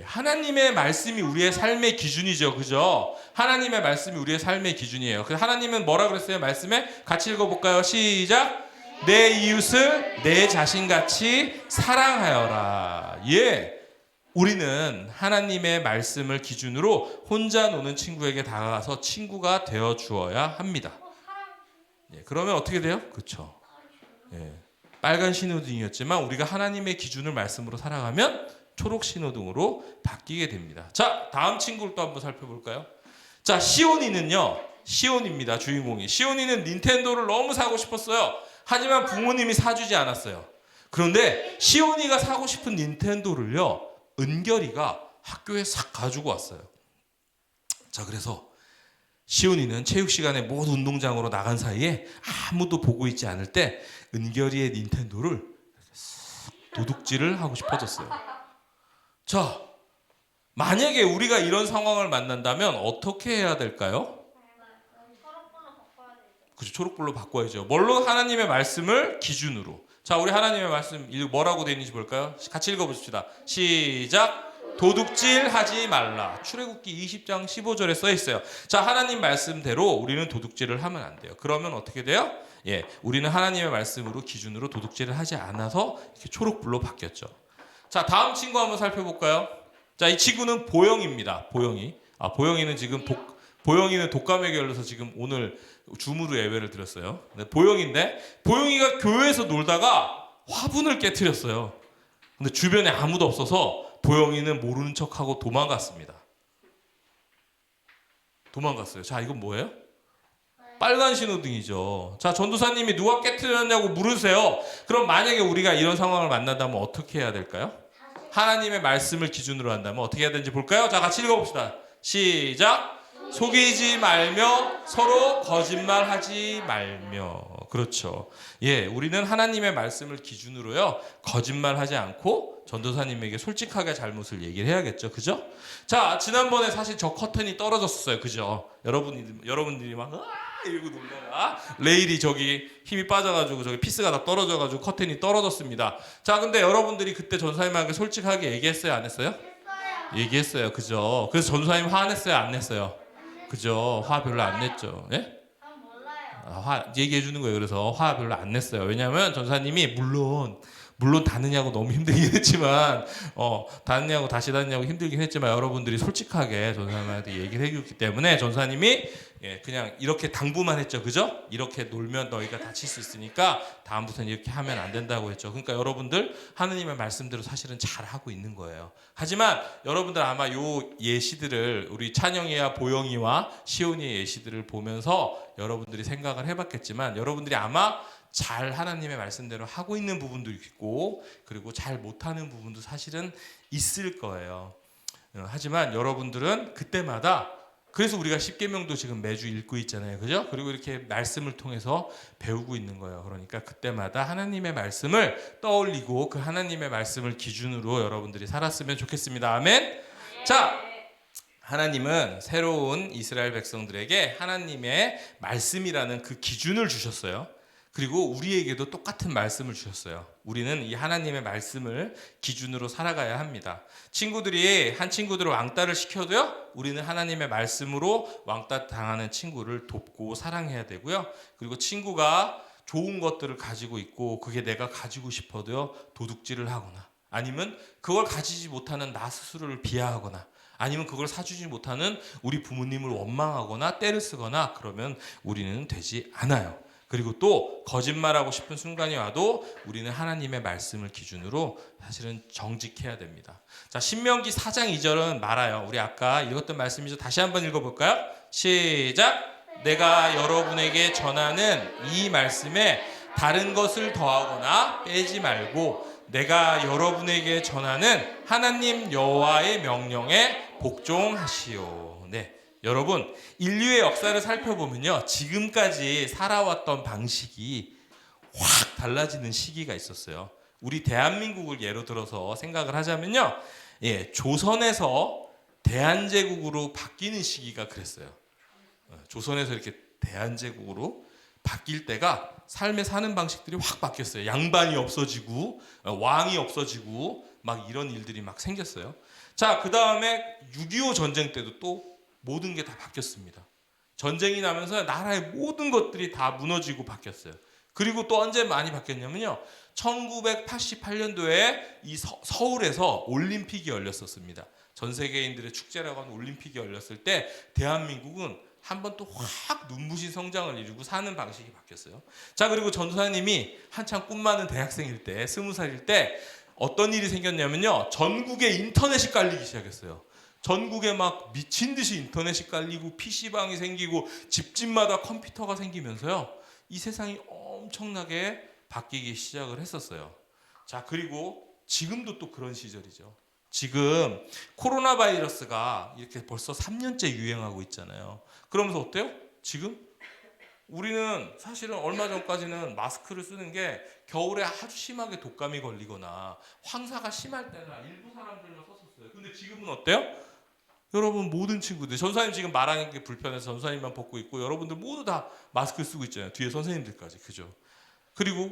하나님의 말씀이 우리의 삶의 기준이죠. 그죠? 하나님의 말씀이 우리의 삶의 기준이에요. 하나님은 뭐라 그랬어요? 말씀에 같이 읽어볼까요? 시작. 내 이웃을 내 자신같이 사랑하여라. 우리는 하나님의 말씀을 기준으로 혼자 노는 친구에게 다가가서 친구가 되어 주어야 합니다. 예, 그러면 어떻게 돼요? 그렇죠. 예, 빨간 신호등이었지만 우리가 하나님의 기준을 말씀으로 살아가면 초록 신호등으로 바뀌게 됩니다. 자, 다음 친구를 또 한번 살펴볼까요? 자, 시온이는요. 시온입니다. 주인공이. 시온이는 닌텐도를 너무 사고 싶었어요. 하지만 부모님이 사주지 않았어요. 그런데 시온이가 사고 싶은 닌텐도를요. 은결이가 학교에 싹 가지고 왔어요. 자, 그래서 시온이는 체육 시간에 모두 운동장으로 나간 사이에 아무도 보고 있지 않을 때 은결이의 닌텐도를 도둑질을 하고 싶어졌어요. 자, 만약에 우리가 이런 상황을 만난다면 어떻게 해야 될까요? 그렇죠. 초록불로 바꿔야죠. 뭘로? 하나님의 말씀을 기준으로. 자, 우리 하나님의 말씀 뭐라고 되어 있는지 볼까요? 같이 읽어봅시다. 시작. 도둑질하지 말라. 출애굽기 20장 15절에 써 있어요. 자, 하나님 말씀대로 우리는 도둑질을 하면 안 돼요. 그러면 어떻게 돼요? 예, 우리는 하나님의 말씀으로 기준으로 도둑질을 하지 않아서 이렇게 초록불로 바뀌었죠. 자, 다음 친구 한번 살펴볼까요? 자, 이 친구는 보영입니다. 보영이. 보영이는 지금 보영이는 독감에 걸려서 지금 오늘 줌으로 예배를 드렸어요. 네, 보영인데 보영이가 교회에서 놀다가 화분을 깨트렸어요. 근데 주변에 아무도 없어서 보영이는 모르는 척하고 도망갔습니다. 도망갔어요. 자, 이건 뭐예요? 빨간 신호등이죠. 자, 전도사님이 누가 깨트렸냐고 물으세요. 그럼 만약에 우리가 이런 상황을 만난다면 어떻게 해야 될까요? 하나님의 말씀을 기준으로 한다면 어떻게 해야 되는지 볼까요? 자, 같이 읽어봅시다. 시작. 속이지 말며 서로 거짓말하지 말며. 그렇죠. 예, 우리는 하나님의 말씀을 기준으로요 거짓말하지 않고 전도사님에게 솔직하게 잘못을 얘기를 해야겠죠, 그죠? 자, 지난번에 사실 저 커튼이 떨어졌었어요, 그죠? 여러분들이 막 이러고 놀다가 레일이 저기 힘이 빠져가지고 저기 피스가 다 떨어져가지고 커튼이 떨어졌습니다. 자, 근데 여러분들이 그때 전도사님에게 솔직하게 얘기했어요, 안 했어요? 얘기했어요, 그죠? 그래서 전도사님 화냈어요, 안 냈어요? 그죠? 화 별로 안 냈죠. 예? 얘기해 주는 거예요. 그래서 화 별로 안 냈어요. 왜냐하면 전사님이 물론 다느냐고 너무 힘들긴 했지만 다느냐고 다시 다느냐고 힘들긴 했지만 여러분들이 솔직하게 전사님한테 얘기를 해줬기 때문에 전사님이 그냥 이렇게 당부만 했죠. 그죠? 이렇게 놀면 너희가 다칠 수 있으니까 다음부터는 이렇게 하면 안 된다고 했죠. 그러니까 여러분들 하느님의 말씀대로 사실은 잘 하고 있는 거예요. 하지만 여러분들 아마 요 예시들을 우리 찬영이와 보영이와 시온이의 예시들을 보면서 여러분들이 생각을 해봤겠지만 여러분들이 아마 잘 하나님의 말씀대로 하고 있는 부분도 있고 그리고 잘 못하는 부분도 사실은 있을 거예요. 하지만 여러분들은 그때마다 그래서 우리가 십계명도 지금 매주 읽고 있잖아요. 그죠? 그리고 이렇게 말씀을 통해서 배우고 있는 거예요. 그러니까 그때마다 하나님의 말씀을 떠올리고 그 하나님의 말씀을 기준으로 여러분들이 살았으면 좋겠습니다. 아멘. 자, 하나님은 새로운 이스라엘 백성들에게 하나님의 말씀이라는 그 기준을 주셨어요. 그리고 우리에게도 똑같은 말씀을 주셨어요. 우리는 이 하나님의 말씀을 기준으로 살아가야 합니다. 친구들이 한 친구들을 왕따를 시켜도요, 우리는 하나님의 말씀으로 왕따 당하는 친구를 돕고 사랑해야 되고요. 그리고 친구가 좋은 것들을 가지고 있고 그게 내가 가지고 싶어도요, 도둑질을 하거나 아니면 그걸 가지지 못하는 나 스스로를 비하하거나 아니면 그걸 사주지 못하는 우리 부모님을 원망하거나 때를 쓰거나 그러면 우리는 되지 않아요. 그리고 또 거짓말하고 싶은 순간이 와도 우리는 하나님의 말씀을 기준으로 사실은 정직해야 됩니다. 자, 신명기 4장 2절은 말아요. 우리 아까 읽었던 말씀이죠. 다시 한번 읽어볼까요? 시작. 내가 여러분에게 전하는 이 말씀에 다른 것을 더하거나 빼지 말고 내가 여러분에게 전하는 하나님 여호와의 명령에 복종하시오. 네. 여러분, 인류의 역사를 살펴보면요, 지금까지 살아왔던 방식이 확 달라지는 시기가 있었어요. 우리 대한민국을 예로 들어서 생각을 하자면요, 조선에서 대한제국으로 바뀌는 시기가 그랬어요. 조선에서 이렇게 대한제국으로 바뀔 때가 삶에 사는 방식들이 확 바뀌었어요. 양반이 없어지고 왕이 없어지고 막 이런 일들이 막 생겼어요. 자, 그 다음에 6.25 전쟁 때도 또 모든 게 다 바뀌었습니다. 전쟁이 나면서 나라의 모든 것들이 다 무너지고 바뀌었어요. 그리고 또 언제 많이 바뀌었냐면요. 1988년도에 이 서울에서 올림픽이 열렸었습니다. 전 세계인들의 축제라고 하는 올림픽이 열렸을 때 대한민국은 한번 또 확 눈부신 성장을 이루고 사는 방식이 바뀌었어요. 자, 그리고 전도사님이 한창 꿈 많은 대학생일 때, 20살일 때 어떤 일이 생겼냐면요. 전국에 인터넷이 깔리기 시작했어요. 전국에 막 미친 듯이 인터넷이 깔리고 PC방이 생기고 집집마다 컴퓨터가 생기면서요. 이 세상이 엄청나게 바뀌기 시작을 했었어요. 자, 그리고 지금도 또 그런 시절이죠. 지금 코로나 바이러스가 이렇게 벌써 3년째 유행하고 있잖아요. 그러면서 어때요? 지금 우리는 사실은 얼마 전까지는 마스크를 쓰는 게 겨울에 아주 심하게 독감이 걸리거나 황사가 심할 때나 일부 사람들만 썼었어요. 근데 지금은 어때요? 여러분 모든 친구들, 전사님 지금 말하는 게 불편해서 전사님만 벗고 있고 여러분들 모두 다 마스크 쓰고 있잖아요. 뒤에 선생님들까지. 그죠? 그리고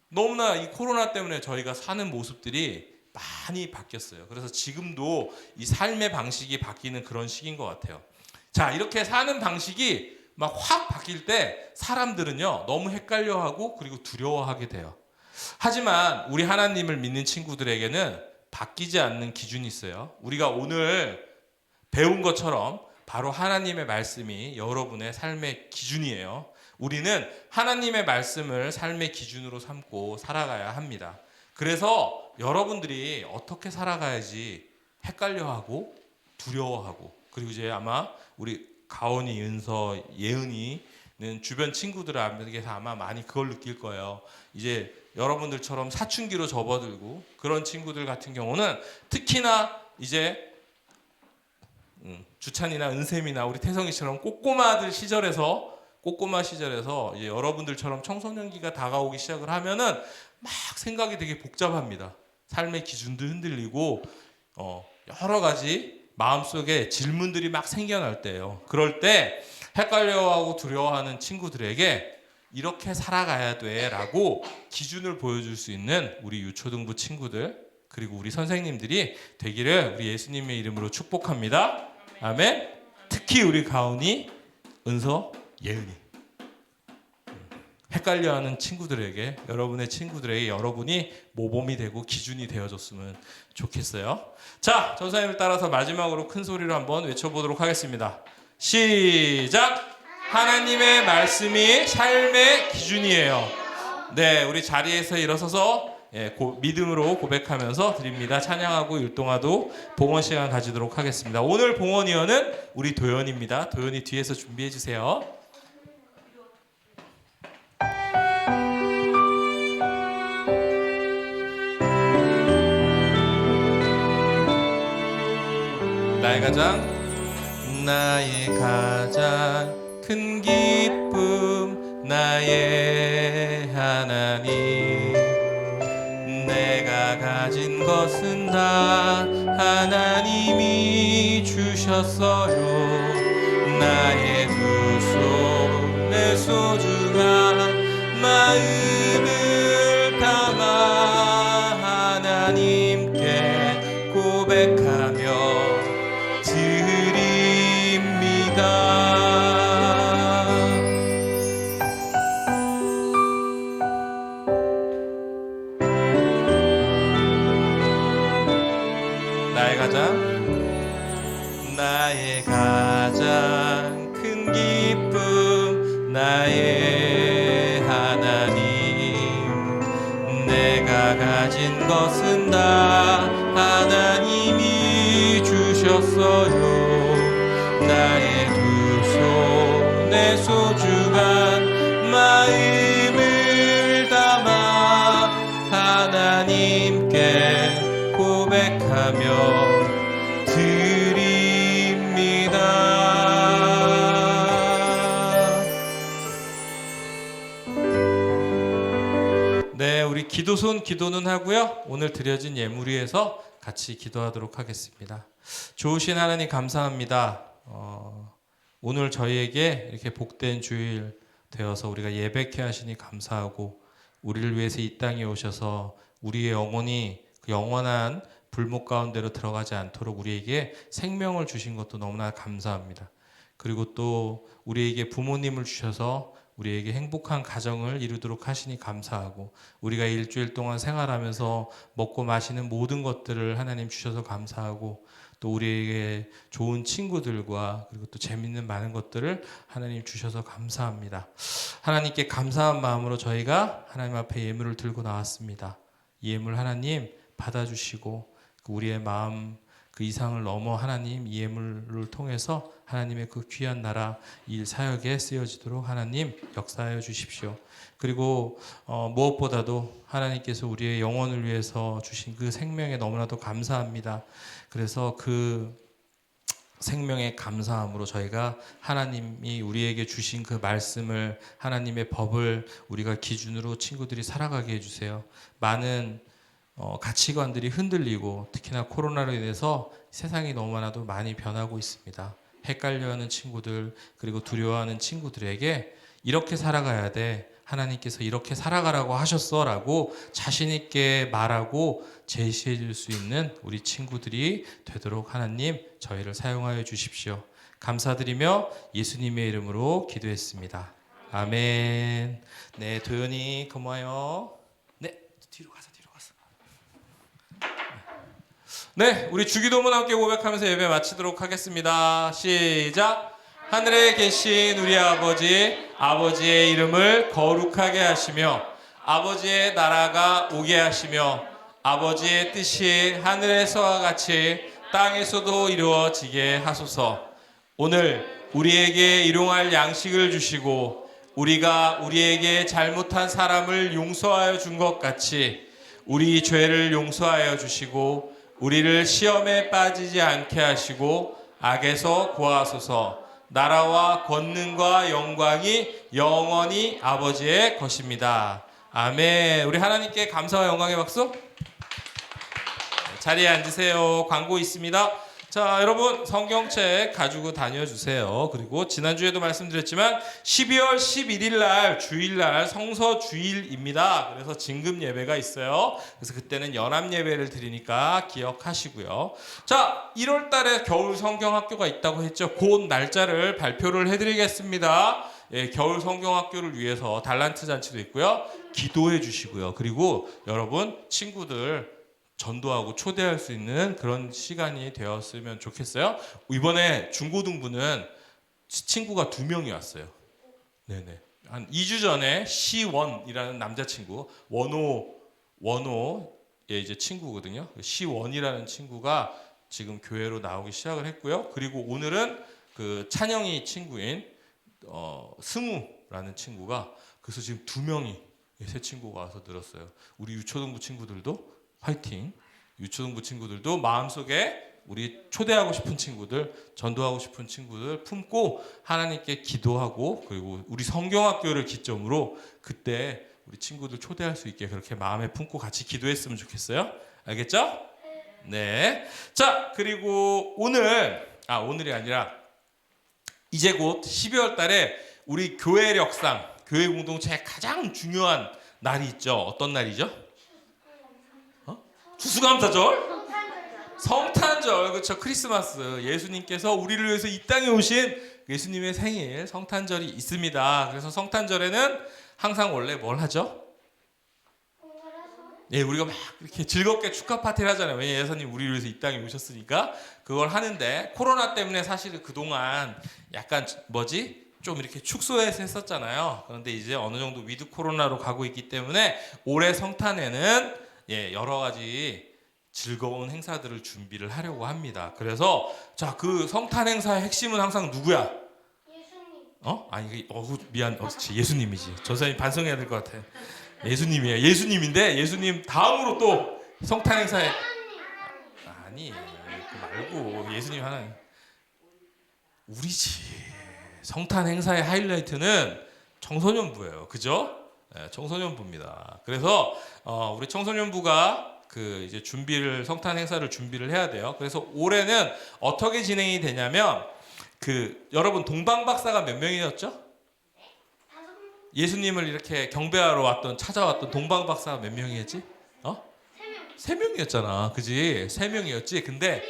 너무나 이 코로나 때문에 저희가 사는 모습들이 많이 바뀌었어요. 그래서 지금도 이 삶의 방식이 바뀌는 그런 시기인 것 같아요. 자, 이렇게 사는 방식이 막 확 바뀔 때 사람들은요 너무 헷갈려하고 그리고 두려워하게 돼요. 하지만 우리 하나님을 믿는 친구들에게는 바뀌지 않는 기준이 있어요. 우리가 오늘 배운 것처럼 바로 하나님의 말씀이 여러분의 삶의 기준이에요. 우리는 하나님의 말씀을 삶의 기준으로 삼고 살아가야 합니다. 그래서 여러분들이 어떻게 살아가야지 헷갈려하고 두려워하고, 그리고 이제 아마 우리 가온이, 은서, 예은이는 주변 친구들에게서 아마 많이 그걸 느낄 거예요. 이제 여러분들처럼 사춘기로 접어들고 그런 친구들 같은 경우는 특히나 이제 주찬이나 은샘이나 우리 태성이처럼 꼬꼬마 시절에서 이제 여러분들처럼 청소년기가 다가오기 시작을 하면은 막 생각이 되게 복잡합니다. 삶의 기준도 흔들리고 여러 가지 마음속에 질문들이 막 생겨날 때예요. 그럴 때 헷갈려하고 두려워하는 친구들에게 이렇게 살아가야 돼라고 기준을 보여줄 수 있는 우리 유초등부 친구들 그리고 우리 선생님들이 되기를 우리 예수님의 이름으로 축복합니다. 아멘. 특히 우리 가온이, 은서, 예은이 헷갈려하는 친구들에게, 여러분의 친구들에게 여러분이 모범이 되고 기준이 되어줬으면 좋겠어요. 자, 전사님을 따라서 마지막으로 큰 소리로 한번 외쳐보도록 하겠습니다. 시작! 하나님의 말씀이 삶의 기준이에요. 네, 우리 자리에서 일어서서 믿음으로 고백하면서 드립니다. 찬양하고 율동하도 봉헌 시간 가지도록 하겠습니다. 오늘 봉헌위원은 우리 도연입니다. 도연이 뒤에서 준비해 주세요. 나의 가장 큰 기쁨, 나의 하나님, 내가 가진 것은 다 하나님이 주셨어요. 나의 두 손에 소중한 마음을 담아 하나님께 고백하며 나의 가장 큰 기쁨, 나의 하나님, 내가 가진 것은 다 하나님이 주셨어요. 나의 두 손에 소중한 마음을 담아 하나님께 고백하며 네, 우리 기도는 하고요. 오늘 드려진 예물 위에서 같이 기도하도록 하겠습니다. 좋으신 하나님 감사합니다. 오늘 저희에게 이렇게 복된 주일 되어서 우리가 예배케 하시니 감사하고, 우리를 위해서 이 땅에 오셔서 우리의 영혼이 그 영원한 불목 가운데로 들어가지 않도록 우리에게 생명을 주신 것도 너무나 감사합니다. 그리고 또 우리에게 부모님을 주셔서 우리에게 행복한 가정을 이루도록 하시니 감사하고 우리가 일주일 동안 생활하면서 먹고 마시는 모든 것들을 하나님 주셔서 감사하고 또 우리에게 좋은 친구들과 그리고 또 재밌는 많은 것들을 하나님 주셔서 감사합니다. 하나님께 감사한 마음으로 저희가 하나님 앞에 예물을 들고 나왔습니다. 이 예물 하나님 받아주시고 우리의 마음 그 이상을 넘어 하나님 이 예물을 통해서 하나님의 그 귀한 나라 일 사역에 쓰여지도록 하나님 역사하여 주십시오. 그리고 무엇보다도 하나님께서 우리의 영혼을 위해서 주신 그 생명에 너무나도 감사합니다. 그래서 그 생명의 감사함으로 저희가 하나님이 우리에게 주신 그 말씀을 하나님의 법을 우리가 기준으로 친구들이 살아가게 해주세요. 많은 가치관들이 흔들리고 특히나 코로나로 인해서 세상이 너무나도 많이 변하고 있습니다. 헷갈려하는 친구들 그리고 두려워하는 친구들에게 이렇게 살아가야 돼. 하나님께서 이렇게 살아가라고 하셨어 라고 자신 있게 말하고 제시해 줄 수 있는 우리 친구들이 되도록 하나님 저희를 사용하여 주십시오. 감사드리며 예수님의 이름으로 기도했습니다. 아멘. 네, 도연이 고마워요. 네, 뒤로 가서. 네, 우리 주기도문 함께 고백하면서 예배 마치도록 하겠습니다. 시작. 하늘에 계신 우리 아버지의 이름을 거룩하게 하시며 아버지의 나라가 오게 하시며 아버지의 뜻이 하늘에서와 같이 땅에서도 이루어지게 하소서. 오늘 우리에게 일용할 양식을 주시고 우리가 우리에게 잘못한 사람을 용서하여 준 것 같이 우리 죄를 용서하여 주시고 우리를 시험에 빠지지 않게 하시고 악에서 구하소서. 나라와 권능과 영광이 영원히 아버지의 것입니다. 아멘. 우리 하나님께 감사와 영광의 박수. 자리에 앉으세요. 광고 있습니다. 자, 여러분 성경책 가지고 다녀주세요. 그리고 지난주에도 말씀드렸지만 12월 11일 날 주일날 성서주일입니다. 그래서 진급 예배가 있어요. 그래서 그때는 연합 예배를 드리니까 기억하시고요. 자, 1월 달에 겨울 성경학교가 있다고 했죠. 곧 날짜를 발표를 해드리겠습니다. 예, 겨울 성경학교를 위해서 달란트 잔치도 있고요. 기도해 주시고요. 그리고 여러분 친구들 전도하고 초대할 수 있는 그런 시간이 되었으면 좋겠어요. 이번에 중고등부는 친구가 2명이 왔어요. 네네. 한 2주 전에 시원이라는 남자친구, 원호의 이제 친구거든요. 시원이라는 친구가 지금 교회로 나오기 시작을 했고요. 그리고 오늘은 그 찬영이 친구인 승우라는 친구가 그래서 지금 2명이 새 친구가 와서 늘었어요. 우리 유초등부 친구들도 화이팅! 유초등부 친구들도 마음속에 우리 초대하고 싶은 친구들, 전도하고 싶은 친구들 품고 하나님께 기도하고 그리고 우리 성경학교를 기점으로 그때 우리 친구들 초대할 수 있게 그렇게 마음에 품고 같이 기도했으면 좋겠어요. 알겠죠? 네. 자, 그리고 오늘이 아니라 이제 곧 12월 달에 우리 교회력상, 교회 공동체의 가장 중요한 날이 있죠. 어떤 날이죠? 추수감사절? 성탄절, 그렇죠. 크리스마스. 예수님께서 우리를 위해서 이 땅에 오신 예수님의 생일 성탄절이 있습니다. 그래서 성탄절에는 항상 원래 뭘 하죠? 예, 우리가 막 이렇게 즐겁게 축하 파티를 하잖아요. 왜냐면 예수님 우리를 위해서 이 땅에 오셨으니까 그걸 하는데 코로나 때문에 사실은 그동안 약간 좀 이렇게 축소해서 했었잖아요. 그런데 이제 어느 정도 위드 코로나로 가고 있기 때문에 올해 성탄에는 여러 가지 즐거운 행사들을 준비를 하려고 합니다. 그래서 자, 그 성탄 행사의 핵심은 항상 누구야? 예수님. 아니, 미안, 예수님이지. 전사님 반성해야 될 것 같아. 예수님이에요. 예수님인데 예수님 다음으로 또 성탄 행사에 아니, 그 말고 예수님 하나님. 우리지. 성탄 행사의 하이라이트는 청소년부예요. 그죠? 네, 청소년부입니다. 그래서 우리 청소년부가 그 이제 성탄 행사를 준비를 해야 돼요. 그래서 올해는 어떻게 진행이 되냐면 여러분 동방박사가 몇 명이었죠? 예수님을 이렇게 경배하러 찾아왔던 동방박사가 몇 명이었지? 3명이었잖아. 그지? 3명이었지. 근데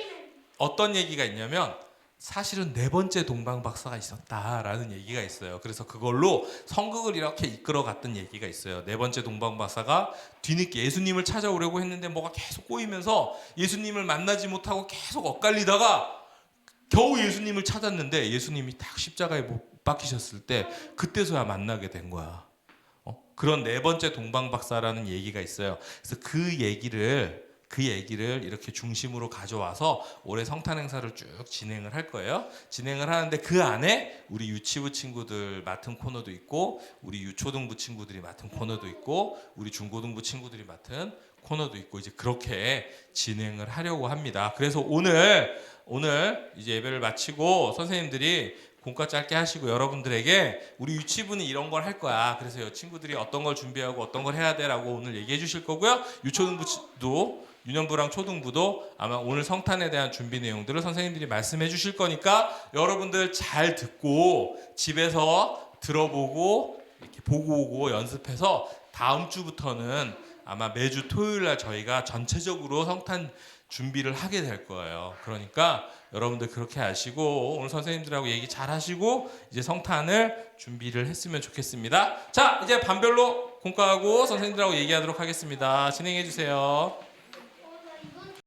어떤 얘기가 있냐면 사실은 네 번째 동방 박사가 있었다라는 얘기가 있어요. 그래서 그걸로 성극을 이렇게 이끌어갔던 얘기가 있어요. 네 번째 동방 박사가 뒤늦게 예수님을 찾아오려고 했는데 뭐가 계속 꼬이면서 예수님을 만나지 못하고 계속 엇갈리다가 겨우 예수님을 찾았는데 예수님이 딱 십자가에 못 박히셨을 때 그때서야 만나게 된 거야. 그런 네 번째 동방 박사라는 얘기가 있어요. 그래서 그 얘기를 이렇게 중심으로 가져와서 올해 성탄 행사를 쭉 진행을 할 거예요. 진행을 하는데 그 안에 우리 유치부 친구들 맡은 코너도 있고 우리 유초등부 친구들이 맡은 코너도 있고 우리 중고등부 친구들이 맡은 코너도 있고 이제 그렇게 진행을 하려고 합니다. 그래서 오늘 이제 예배를 마치고 선생님들이 공과 짧게 하시고 여러분들에게 우리 유치부는 이런 걸 할 거야. 그래서 친구들이 어떤 걸 준비하고 어떤 걸 해야 돼라고 오늘 얘기해 주실 거고요. 유초등부도 유년부랑 초등부도 아마 오늘 성탄에 대한 준비 내용들을 선생님들이 말씀해 주실 거니까 여러분들 잘 듣고 집에서 들어보고 이렇게 보고 오고 연습해서 다음 주부터는 아마 매주 토요일 날 저희가 전체적으로 성탄 준비를 하게 될 거예요. 그러니까 여러분들 그렇게 하시고 오늘 선생님들하고 얘기 잘 하시고 이제 성탄을 준비를 했으면 좋겠습니다. 자, 이제 반별로 공과하고 선생님들하고 얘기하도록 하겠습니다. 진행해 주세요.